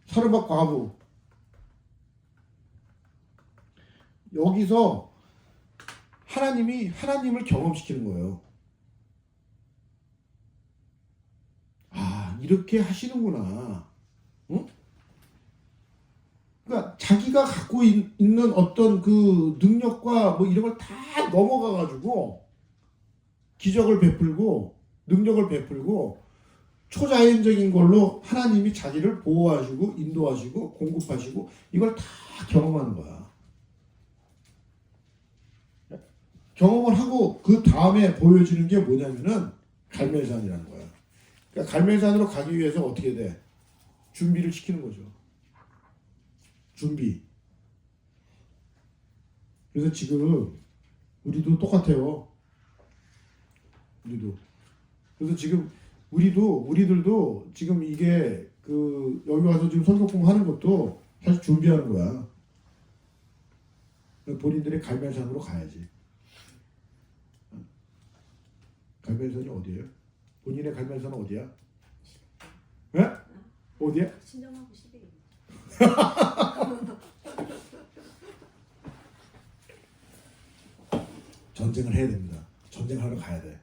사르밧 과부 여기서 하나님을 경험시키는 거예요. 아, 이렇게 하시는구나. 응? 그러니까 자기가 갖고 있는 어떤 그 능력과 뭐 이런 걸 다 넘어가가지고 기적을 베풀고 능력을 베풀고 초자연적인 걸로 하나님이 자기를 보호하시고 인도하시고 공급하시고 이걸 다 경험하는 거야. 경험을 하고 그 다음에 보여주는 게 뭐냐면은 갈멜산이라는 거야. 그러니까 갈멜산으로 가기 위해서 어떻게 돼? 준비를 시키는 거죠. 준비. 그래서 지금 우리도 똑같아요. 우리도. 그래서 지금 우리들도 지금 이게 그 여기 와서 지금 설교 공부하는 것도 사실 준비하는 거야. 본인들의 갈멜산으로 가야지. 갈멜산이 어디예요? 본인의 갈멜산은 어디야? 예? 어디야? 신정하고 10일. 전쟁을 해야 됩니다. 전쟁하러 가야 돼.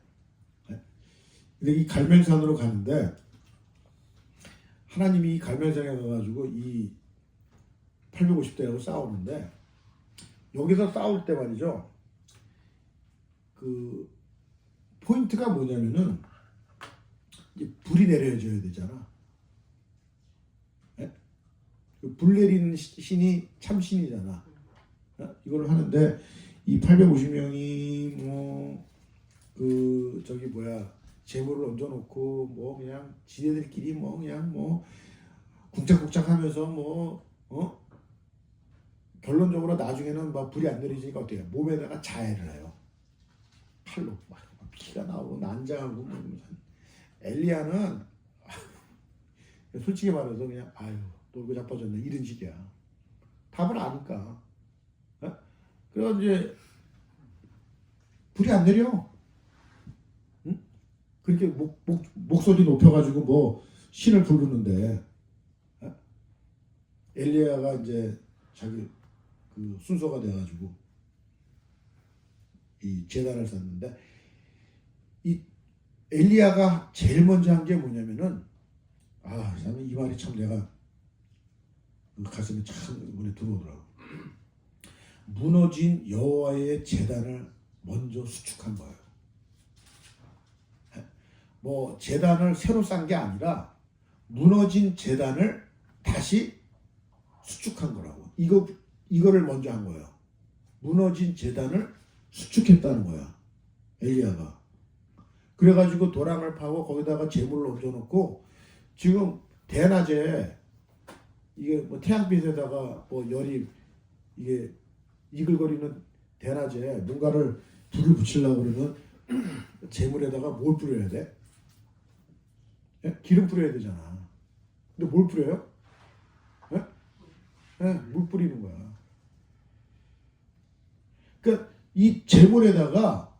근데 이 갈멜산으로 가는데 하나님이 이 갈멜산에 가가지고 이 850대하고 싸우는데 여기서 싸울 때 말이죠. 그 포인트가 뭐냐면은 이제 불이 내려져야 되잖아. 불 내리는 신이 참신이잖아. 이걸 하는데 이 850명이 뭐 그 저기 뭐야 재물을 얹어놓고 뭐 그냥 지네들끼리 뭐 그냥 뭐 쿵짝쿵짝하면서 뭐 결론적으로 나중에는 막 불이 안 내리지니까 어떻게 해요? 몸에다가 자해를 해요. 칼로 막 피가 나오고 난장하고 뭐 엘리야는 솔직히 말해서 그냥 아유 놀고 자빠졌네 이런 식이야. 답을 아니까. 어? 그래서 이제 불이 안 내려. 응? 그렇게 목소리 높여가지고 뭐 신을 부르는데 어? 엘리야가 이제 자기 그 순서가 돼가지고 이 제단을 쌓는데 이 엘리야가 제일 먼저 한 게 뭐냐면은 이 말이 참 내가 그 가슴에 참 눈에 들어오더라고. 무너진 여호와의 제단을 먼저 수축한 거예요. 뭐 제단을 새로 쌓은 게 아니라 무너진 제단을 다시 수축한 거라고. 이거를 먼저 한 거예요. 무너진 제단을 수축했다는 거야. 엘리야가. 그래가지고 도랑을 파고 거기다가 재물을 얹어놓고 지금 대낮에 이게 뭐 태양빛에다가 뭐 열이 이게 이글거리는 대낮에 뭔가를 불을 붙이려고 그러면 재물에다가 뭘 뿌려야 돼? 예? 기름 뿌려야 되잖아. 근데 뭘 뿌려요? 예? 예, 물 뿌리는 거야. 그러니까 이 재물에다가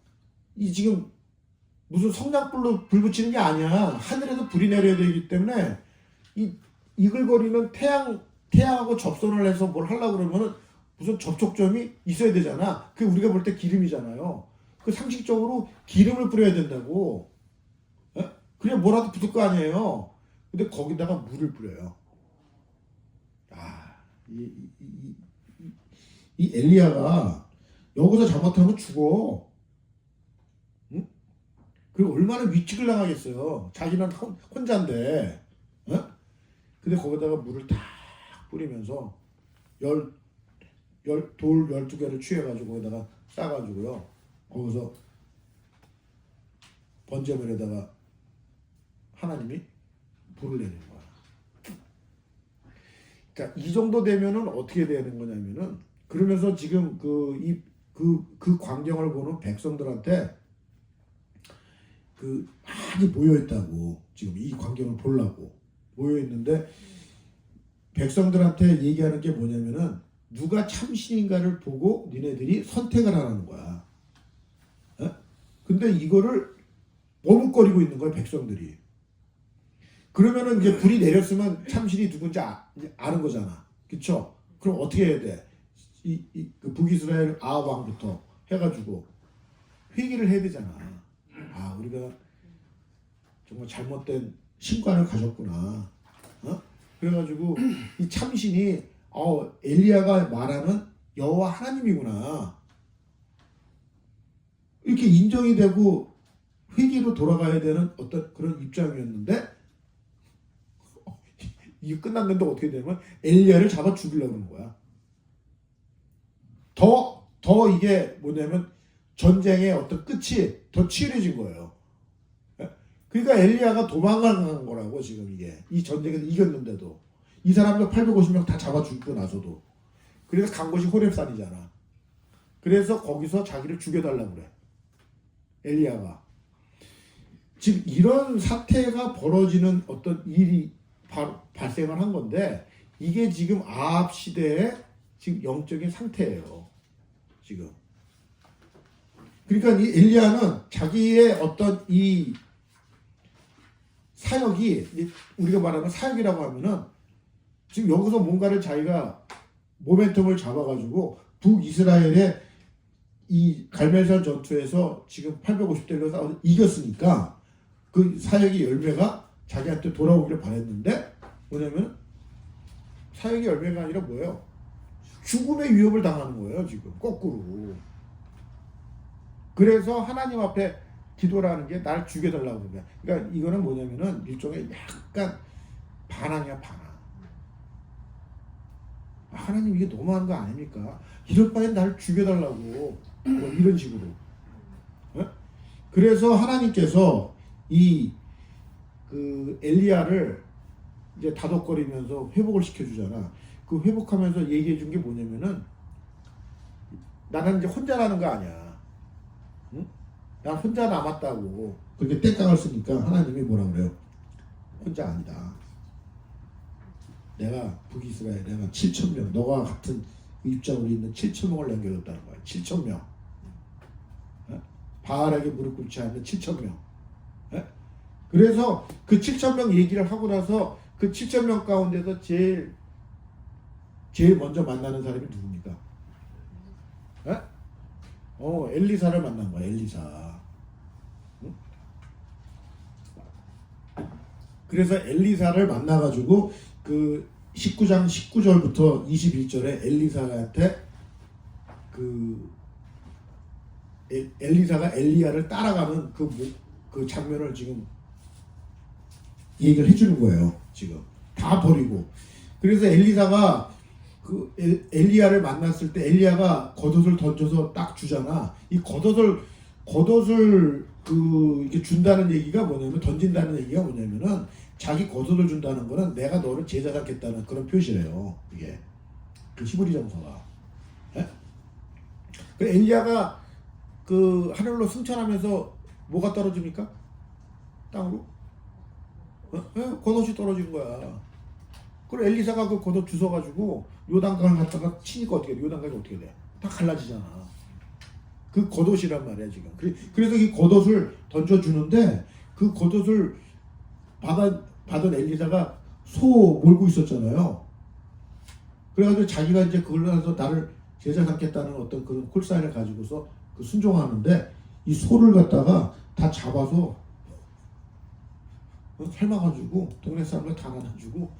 이 지금 무슨 성냥불로 불 붙이는 게 아니야. 하늘에서 불이 내려야 되기 때문에 이 이글거리는 태양하고 접선을 해서 뭘 하려고 그러면은 무슨 접촉점이 있어야 되잖아. 그게 우리가 볼 때 기름이잖아요. 그 상식적으로 기름을 뿌려야 된다고. 에? 그냥 뭐라도 붙을 거 아니에요. 근데 거기다가 물을 뿌려요. 이 엘리야가 여기서 잘못하면 죽어. 응? 그리고 얼마나 위축을 당하겠어요. 자기는 혼자인데. 어? 근데 거기다가 물을 딱 뿌리면서 돌 12개를 취해가지고 거기다가 싸가지고요. 거기서 번제물에다가 하나님이 불을 내리는 거야. 그러니까 이 정도 되면은 어떻게 되는 거냐면은 그러면서 지금 그 광경을 보는 백성들한테 많이 모여있다고 지금 이 광경을 보려고 모여있는데 백성들한테 얘기하는 게 뭐냐면은 누가 참신인가를 보고 니네들이 선택을 하라는 거야. 어? 근데 이거를 머뭇거리고 있는 거야 백성들이. 그러면은 이제 불이 내렸으면 참신이 누군지 아는 거잖아. 그쵸? 그럼 어떻게 해야 돼? 그 북이스라엘 아합 왕부터 해가지고 회개를 해야 되잖아. 우리가 정말 잘못된 신관을 가졌구나. 어? 그래가지고 이 참신이 엘리야가 말하는 여호와 하나님이구나. 이렇게 인정이 되고 회개로 돌아가야 되는 어떤 그런 입장이었는데 이게 끝났는데 어떻게 되냐면 엘리야를 잡아 죽이려고 하는 거야. 더 이게 뭐냐면 전쟁의 어떤 끝이 더 치열해진 거예요. 그러니까 엘리야가 도망간 거라고 지금 이게. 이 전쟁에서 이겼는데도. 이 사람들 850명 다 잡아 죽고 나서도. 그래서 간 곳이 호렙산이잖아. 그래서 거기서 자기를 죽여달라고 그래. 엘리야가. 지금 이런 사태가 벌어지는 어떤 일이 발생을 한 건데 이게 지금 아합 시대의 지금 영적인 상태예요. 지금. 그러니까 이 엘리야는 자기의 어떤 이 사역이 우리가 말하는 사역이라고 하면은 지금 여기서 뭔가를 자기가 모멘텀을 잡아가지고 북이스라엘의 이 갈멜산 전투에서 지금 850대로 싸워서 이겼으니까 그 사역의 열매가 자기한테 돌아오기를 바랬는데 뭐냐면 사역의 열매가 아니라 뭐예요? 죽음의 위협을 당하는 거예요. 지금 거꾸로. 그래서 하나님 앞에 기도라는 게 날 죽여달라고 그러는 거야. 그러니까 이거는 뭐냐면은 일종의 약간 반항이야, 반항. 하나님 이게 너무한 거 아닙니까? 이럴 바엔 날 죽여달라고. 뭐 이런 식으로. 네? 그래서 하나님께서 그 엘리야를 이제 다독거리면서 회복을 시켜주잖아. 그 회복하면서 얘기해 준 게 뭐냐면은 나는 이제 혼자라는 거 아니야. 응? 난 혼자 남았다고. 그렇게 땡깡을 쓰니까 하나님이 뭐라 그래요? 혼자 아니다. 내가 북이스라엘에 내가 7,000명 너가 같은 입장으로 있는 7,000명을 남겨뒀다는 거야. 7,000명. 바알에게 무릎 꿇지 않는 7,000명. 그래서 그 7,000명 얘기를 하고 나서 그 7,000명 가운데서 제일 먼저 만나는 사람이 누굽니까? 엘리사를 만난 거야. 엘리사. 응? 그래서 엘리사를 만나가지고 그 19장 19절부터 21절에 엘리사한테 엘리사가 엘리야를 따라가는 그 장면을 지금 얘기를 해주는 거예요. 지금 다 버리고. 그래서 엘리사가 그 엘리야를 만났을 때 엘리야가 겉옷을 던져서 딱 주잖아. 이 겉옷을 이렇게 준다는 얘기가 뭐냐면, 던진다는 얘기가 뭐냐면은 자기 겉옷을 준다는 거는 내가 너를 제자 삼겠다는 그런 표시래요. 이게 그 히브리 정서가. 그 엘리야가 그 하늘로 승천하면서 뭐가 떨어집니까? 땅으로? 겉옷이 떨어진 거야. 그리고 엘리사가 그 겉옷 주워가지고 요단강을 갖다가 치니까 어떻게 돼? 요단강이 어떻게 돼? 다 갈라지잖아. 그 겉옷이란 말이야 지금. 그래서 이 겉옷을 던져주는데 그 겉옷을 받은 엘리사가 소 몰고 있었잖아요. 그래가지고 자기가 이제 그걸로 해서 나를 제자 삼겠다는 어떤 그런 콜사인을 가지고서 그 순종하는데 이 소를 갖다가 다 잡아서 삶아가지고 동네 사람들 다 나눠주고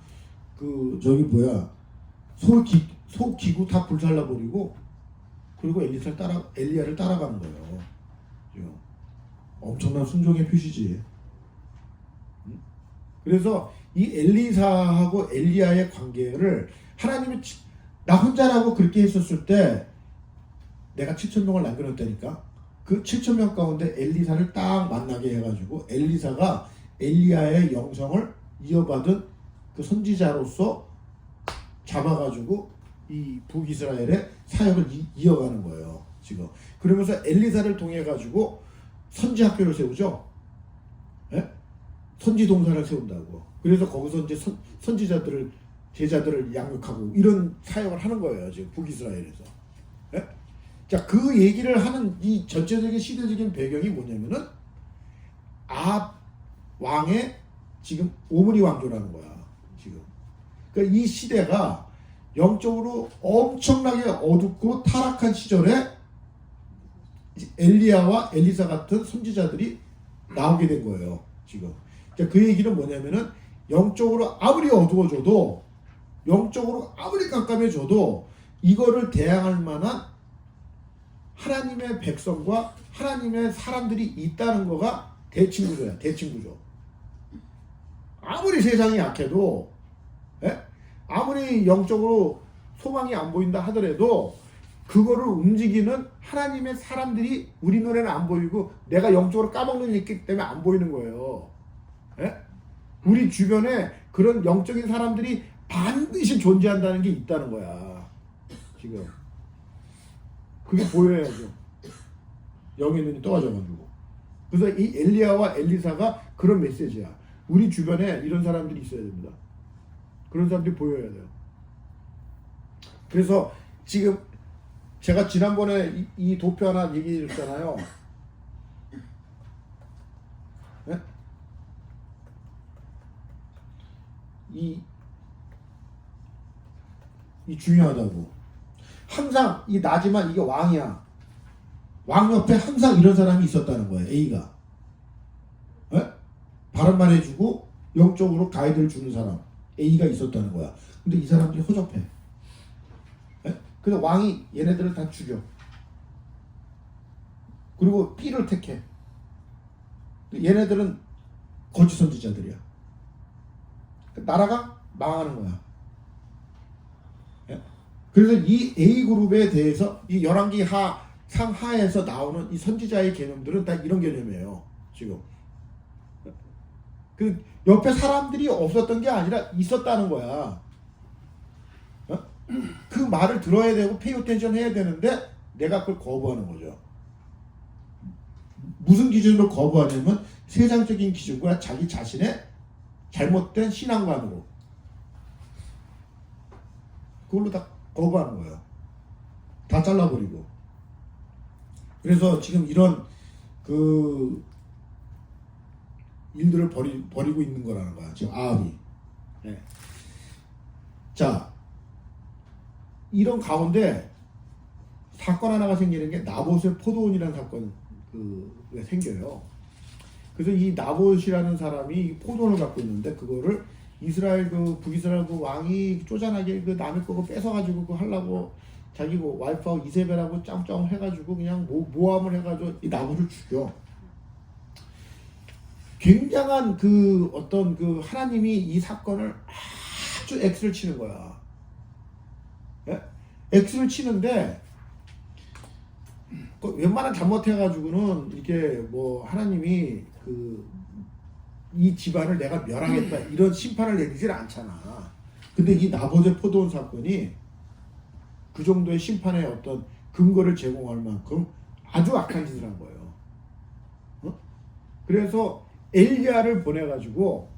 소 기구 다 불살라 버리고 그리고 엘리야를 따라가는 거예요. 엄청난 순종의 표시지. 그래서 이 엘리사하고 엘리야의 관계를 하나님이 나 혼자라고 그렇게 했었을 때 내가 7,000명을 남겨놓았다니까. 그 7,000명 가운데 엘리사를 딱 만나게 해가지고 엘리사가 엘리야의 영성을 이어받은 그 선지자로서 잡아가지고 이 북이스라엘의 사역을 이어가는 거예요. 지금 그러면서 엘리사를 통해 가지고 선지 학교를 세우죠. 선지 동산을 세운다고. 그래서 거기서 이제 선지자들을 제자들을 양육하고 이런 사역을 하는 거예요. 지금 북이스라엘에서. 자, 그 얘기를 하는 이 전체적인 시대적인 배경이 뭐냐면은 아합 왕의 지금 오므리 왕조라는 거야. 지금. 그러니까 이 시대가 영적으로 엄청나게 어둡고 타락한 시절에 엘리야와 엘리사 같은 선지자들이 나오게 된 거예요. 지금. 그 얘기는 뭐냐면은 영적으로 아무리 어두워져도 영적으로 아무리 깜깜해져도 이거를 대항할 만한 하나님의 백성과 하나님의 사람들이 있다는 거가 대칭구조야. 대칭구조. 아무리 세상이 약해도 아무리 영적으로 소망이 안 보인다 하더라도 그거를 움직이는 하나님의 사람들이 우리 눈에는 안 보이고 내가 영적으로 까먹는 일 있기 때문에 안 보이는 거예요. 우리 주변에 그런 영적인 사람들이 반드시 존재한다는 게 있다는 거야. 지금 그게 보여야죠. 영의 눈이 떠가져가지고. 그래서 이 엘리야와 엘리사가 그런 메시지야. 우리 주변에 이런 사람들이 있어야 됩니다. 그런 사람들이 보여야 돼요. 그래서 지금 제가 지난번에 이 도표 하나 얘기해 줬잖아요. 이 중요하다고. 항상 이 나지만 이게 왕이야. 왕 옆에 항상 이런 사람이 있었다는 거예요. A가. 바른 말 해주고 영적으로 가이드를 주는 사람 A가 있었다는 거야. 근데 이 사람들이 허접해. 그래서 왕이 얘네들을 다 죽여. 그리고 B를 택해. 얘네들은 거짓 선지자들이야. 나라가 망하는 거야. 그래서 이 A그룹에 대해서 이 열왕기 상하에서 나오는 이 선지자의 개념들은 다 이런 개념이에요. 지금 그 옆에 사람들이 없었던 게 아니라 있었다는 거야. 그 말을 들어야 되고 페이 어텐션 해야 되는데 내가 그걸 거부하는 거죠. 무슨 기준으로 거부하냐면 세상적인 기준과 자기 자신의 잘못된 신앙관으로. 그걸로 다 거부하는 거예요. 다 잘라버리고. 그래서 지금 이런 그 일들을 벌이고 있는 거라는 거야. 지금 아합이. 네. 자, 이런 가운데 사건 하나가 생기는 게 나봇의 포도원이라는 사건이 생겨요. 그래서 이 나봇이라는 사람이 포도원을 갖고 있는데 그거를 이스라엘 북이스라엘 왕이 쪼잔하게 남의 거고 뺏어가지고 그거 하려고 자기 와이프하고 이세벨하고 짱짱 해가지고 그냥 모함을 해가지고 이 나봇을 죽여. 굉장한 어떤 하나님이 이 사건을 아주 X를 치는 거야. 예? X를 치는데 웬만한 잘못해가지고는 이게 하나님이 이 집안을 내가 멸하겠다 이런 심판을 내리질 않잖아. 근데 이 나봇의 포도원 사건이 그 정도의 심판의 어떤 근거를 제공할 만큼 아주 악한 짓을 한 거예요. 그래서 엘리야를 보내가지고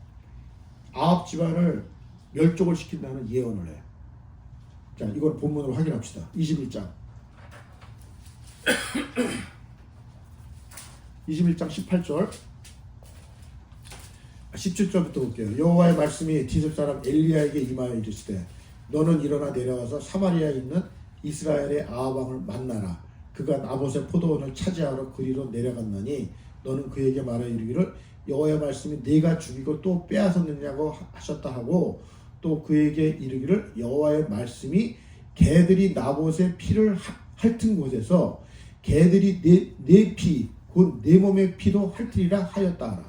아합 집안을 멸족을 시킨다는 예언을 해. 자, 이걸 본문으로 확인합시다. 21장 21장 18절 17절부터 볼게요. 여호와의 말씀이 디셉 사람 엘리야에게 임하여 이르시되 너는 일어나 내려와서 사마리아에 있는 이스라엘의 아합 왕을 만나라. 그가 나봇의 포도원을 차지하러 그리로 내려갔나니 너는 그에게 말하여 이르기를 여호와의 말씀이 내가 죽이고 또 빼앗았느냐고 하셨다 하고 또 그에게 이르기를 여호와의 말씀이 개들이 나봇의 피를 핥은 곳에서 개들이 내 피 곧 내 몸의 피도 핥으리라 하였다 하라.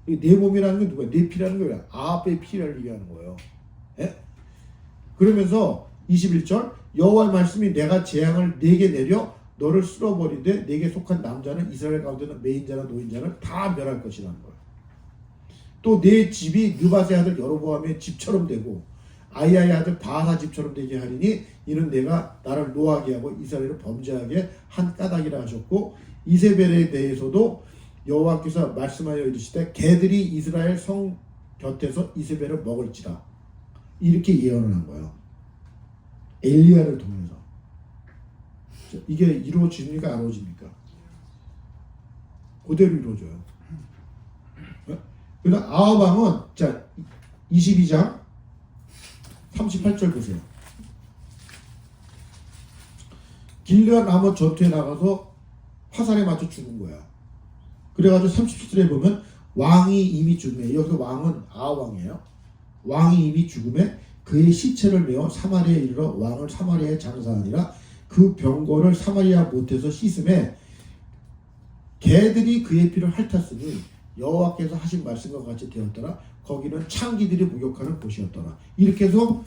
내 몸이라는 건 누구야? 내 피라는 거야. 아합의 피를 얘기하는 거예요. 예? 그러면서 21절 여호와의 말씀이 내가 재앙을 네게 내려 너를 쓸어버리되 네게 속한 남자는 이스라엘 가운데는 매인자나 노인자는 다 멸할 것이라는 거예요. 또 내 집이 느밧의 아들 여로보암의 집처럼 되고 아이야의 아들 바하사 집처럼 되게 하리니 이는 내가 나를 노하게 하고 이스라엘을 범죄하게 한 까닭이라 하셨고 이세벨에 대해서도 여호와께서 말씀하여 이르시되 개들이 이스라엘 성 곁에서 이세벨을 먹을지라 이렇게 예언을 한 거예요. 엘리야를 통해서. 이게 이루어집니까 안 이루어집니까? 그대로 이루어져요. 그래서 아합 왕은 자 22장 38절 보세요. 길르앗 라못 전투에 나가서 화살에 맞춰 죽은 거야. 그래가지고 37절에 보면 왕이 이미 죽음에 여기서 왕은 아합 왕이에요. 왕이 이미 죽음에 그의 시체를 메어 사마리아에 이르러 왕을 사마리아에 장사하니라. 그 병거를 사마리아 못에서 씻음에 개들이 그의 피를 핥았으니 여호와께서 하신 말씀과 같이 되었더라. 거기는 창기들이 목욕하는 곳이었더라. 이렇게 해서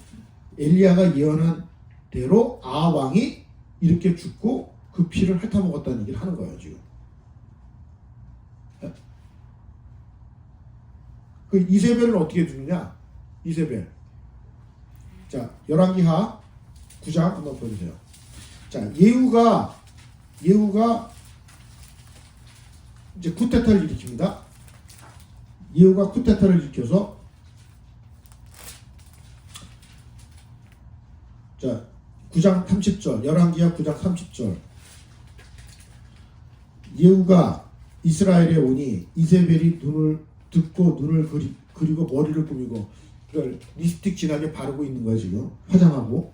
엘리야가 예언한 대로 아합 왕이 이렇게 죽고 그 피를 핥아먹었다는 얘기를 하는 거예요 지금. 그 이세벨을 어떻게 죽느냐? 이세벨. 자, 열왕기하 9장 한번 보여주세요. 자, 예후가 이제 쿠데타를 일으킵니다. 예후가 쿠데타를 일으켜서 자 9장 30절 열왕기하 9장 30절 예후가 이스라엘에 오니 이세벨이 눈을 듣고 눈을 그리고 머리를 꾸미고 그걸 립스틱 진하게 바르고 있는 거예요 지금 화장하고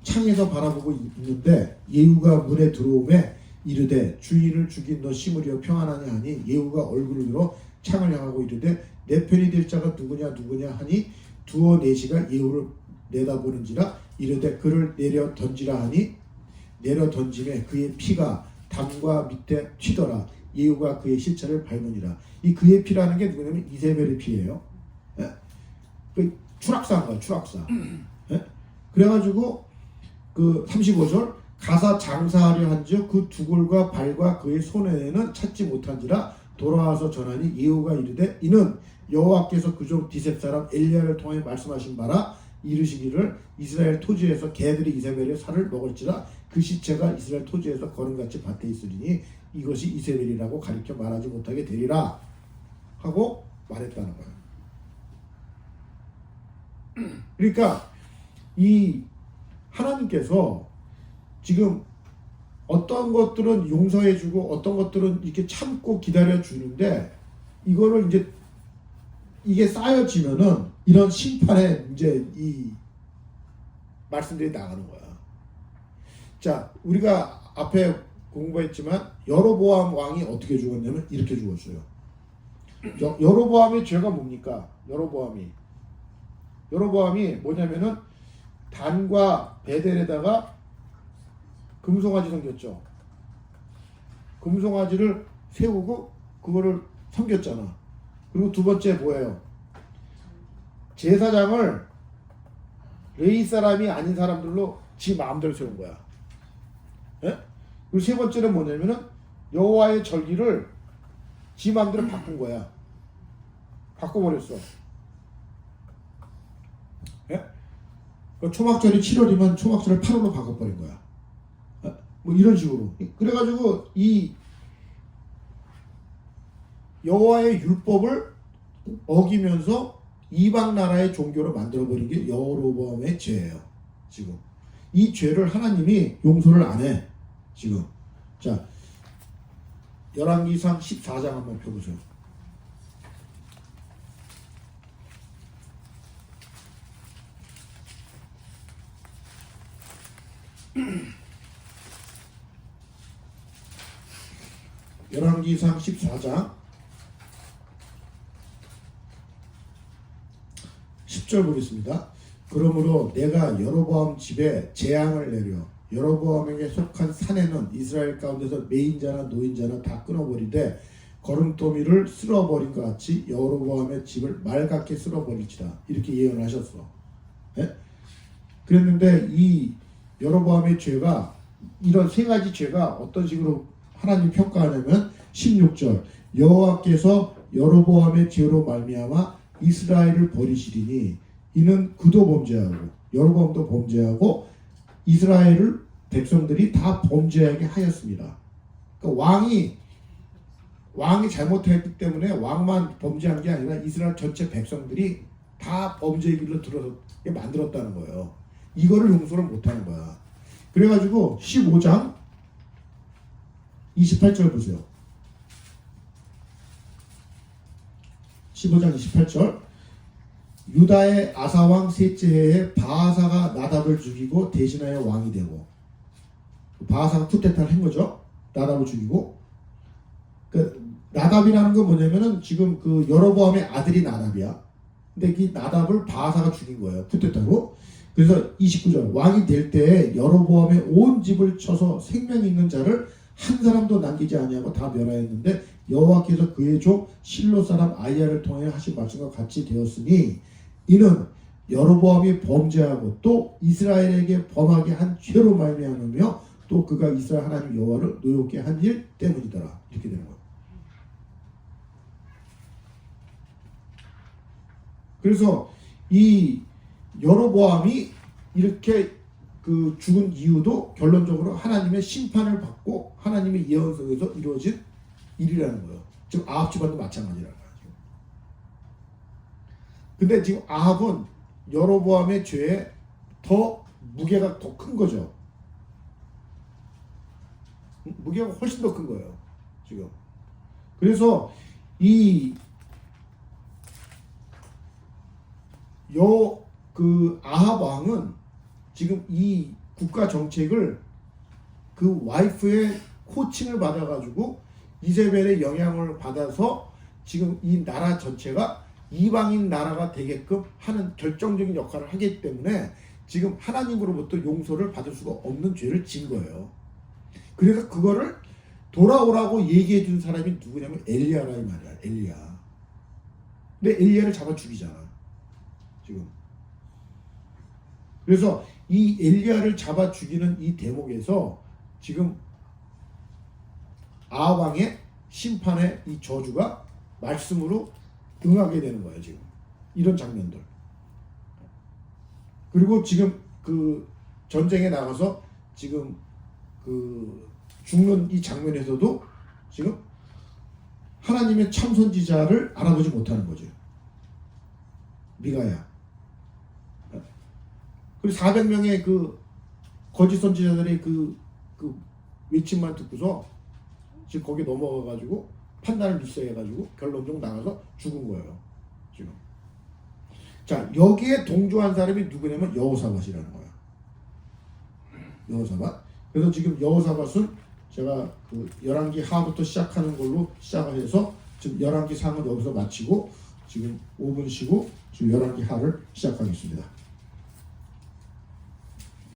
창에서 바라보고 있는데 예후가 문에 들어오매 이르되 주인을 죽인 너 시므리여 평안하냐 하니 예후가 얼굴을 들어 창을 향하고 이르되 내 편이 될 자가 누구냐 하니 두어 네시가 예후를 내다보는지라 이르되 그를 내려 던지라 하니 내려 던짐에 그의 피가 담과 밑에 튀더라. 예후가 그의 실체를 밟으니라. 이 그의 피라는 게 누구냐면 이세벨의 피예요. 예? 그 추락사인 거야 추락사. 예? 그래가지고 그 35절 가사 장사하려 한즉 그 두골과 발과 그의 손에는 찾지 못한지라 돌아와서 전하니 예후가 이르되 이는 여호와께서 그종 디셉 사람 엘리야를 통해 말씀하신 바라 이르시기를 이스라엘 토지에서 개들이 이세벨의 살을 먹을지라 그 시체가 이스라엘 토지에서 거름같이 밭에 있으리니 이것이 이세벨이라고 가리켜 말하지 못하게 되리라 하고 말했다는 거예요. 그러니까 이 하나님께서 지금 어떤 것들은 용서해주고 어떤 것들은 이렇게 참고 기다려주는데 이거를 이제 이게 쌓여지면은 이런 심판의 이제 이 말씀들이 나가는 거야. 자, 우리가 앞에 공부했지만 여로보암 왕이 어떻게 죽었냐면 이렇게 죽었어요. 여로보암의 죄가 뭡니까? 여로보암이 뭐냐면은 단과 베델에다가 금송아지 섬겼죠. 금송아지를 세우고 그거를 섬겼잖아. 그리고 두 번째 뭐예요? 제사장을 레위 사람이 아닌 사람들로 지 마음대로 세운 거야. 예? 그리고 세 번째는 뭐냐면은 여호와의 절기를 지 마음대로 바꾼 거야. 바꿔버렸어. 예? 그 초막절이 7월이면 초막절을 8월로 바꿔버린 거야. 예? 뭐 이런 식으로. 그래가지고 이 여호와의 율법을 어기면서 이방 나라의 종교로 만들어버린 게 여로보암의 죄예요. 지금 이 죄를 하나님이 용서를 안 해. 지금 자 열왕기상 14장 한번 펴보세요. 열왕기상 14장 10절 보겠습니다. 그러므로 내가 여로보암 집에 재앙을 내려 여로보암에게 속한 산에는 이스라엘 가운데서 매인자나 노인자나 다 끊어버리되 거름더미를 쓸어버린 것 같이 여로보암의 집을 맑게 쓸어버릴지라 이렇게 예언하셨어. 예? 그랬는데 이 여로보암의 죄가 이런 세 가지 죄가 어떤 식으로 하나님 평가하냐면 16절 여호와께서 여로보암의 죄로 말미암아 이스라엘을 버리시리니 이는 그도 범죄하고 여로보암도 범죄하고 이스라엘을 백성들이 다 범죄하게 하였습니다. 그러니까 왕이 잘못했기 때문에 왕만 범죄한 게 아니라 이스라엘 전체 백성들이 다 범죄의 길로 들어서 만들었다는 거예요. 이거를 용서를 못하는 거야. 그래가지고 15장 28절 보세요. 15장 28절 유다의 아사왕 셋째 해에 바하사가 나답을 죽이고 대신하여 왕이 되고 바하사가 쿠데타를 한 거죠. 나답을 죽이고 그 나답이라는 건 뭐냐면은 지금 그 여로보암의 아들이 나답이야. 근데 이 나답을 바하사가 죽인 거예요. 쿠데타로. 그래서 29절 왕이 될 때에 여로보암의 온 집을 쳐서 생명 있는 자를 한 사람도 남기지 아니하고 다 멸하였는데 여호와께서 그의 종 실로 사람 아이야를 통해 하신 말씀과 같이 되었으니 이는 여로보암이 범죄하고 또 이스라엘에게 범하게 한 죄로 말미암으며 또 그가 이스라엘 하나님 여호와를 노엽게 한 일 때문이더라. 이렇게 되는 거예요. 그래서 이 여로보암이 이렇게 그 죽은 이유도 결론적으로 하나님의 심판을 받고 하나님의 예언 속에서 이루어진 일이라는 거예요. 지금 아합 집안도 마찬가지라는 거예요. 근데 지금 아합은 여로보암의 죄에 더 무게가 더 큰 거죠. 무게가 훨씬 더 큰 거예요. 지금. 그래서 그 아합 왕은 지금 이 국가 정책을 그 와이프의 코칭을 받아가지고 이세벨의 영향을 받아서 지금 이 나라 전체가 이방인 나라가 되게끔 하는 결정적인 역할을 하기 때문에 지금 하나님으로부터 용서를 받을 수가 없는 죄를 진 거예요. 그래서 그거를 돌아오라고 얘기해 준 사람이 누구냐면 엘리야라 이 말이야. 엘리야. 근데 엘리야를 잡아 죽이잖아. 지금. 그래서 이 엘리야를 잡아 죽이는 이 대목에서 지금 아합 왕의 심판의 이 저주가 말씀으로 응하게 되는 거예요. 지금 이런 장면들. 그리고 지금 그 전쟁에 나가서 지금 그 죽는 이 장면에서도 지금 하나님의 참 선지자를 알아보지 못하는 거죠. 미가야. 그리고 400명의 그 거짓 선지자들의 그 외침만 듣고서 지금 거기에 넘어가가지고 판단을 미스해가지고 결론적으로 나가서 죽은 거예요. 지금. 자, 여기에 동조한 사람이 누구냐면 여호사밧이라는 거예요. 여호사밧. 그래서 지금 여호사밧은 제가 그 열왕기 하부터 시작하는 걸로 시작을 해서 지금 열왕기 상은 여기서 마치고 지금 5분 쉬고 지금 열왕기 하를 시작하겠습니다.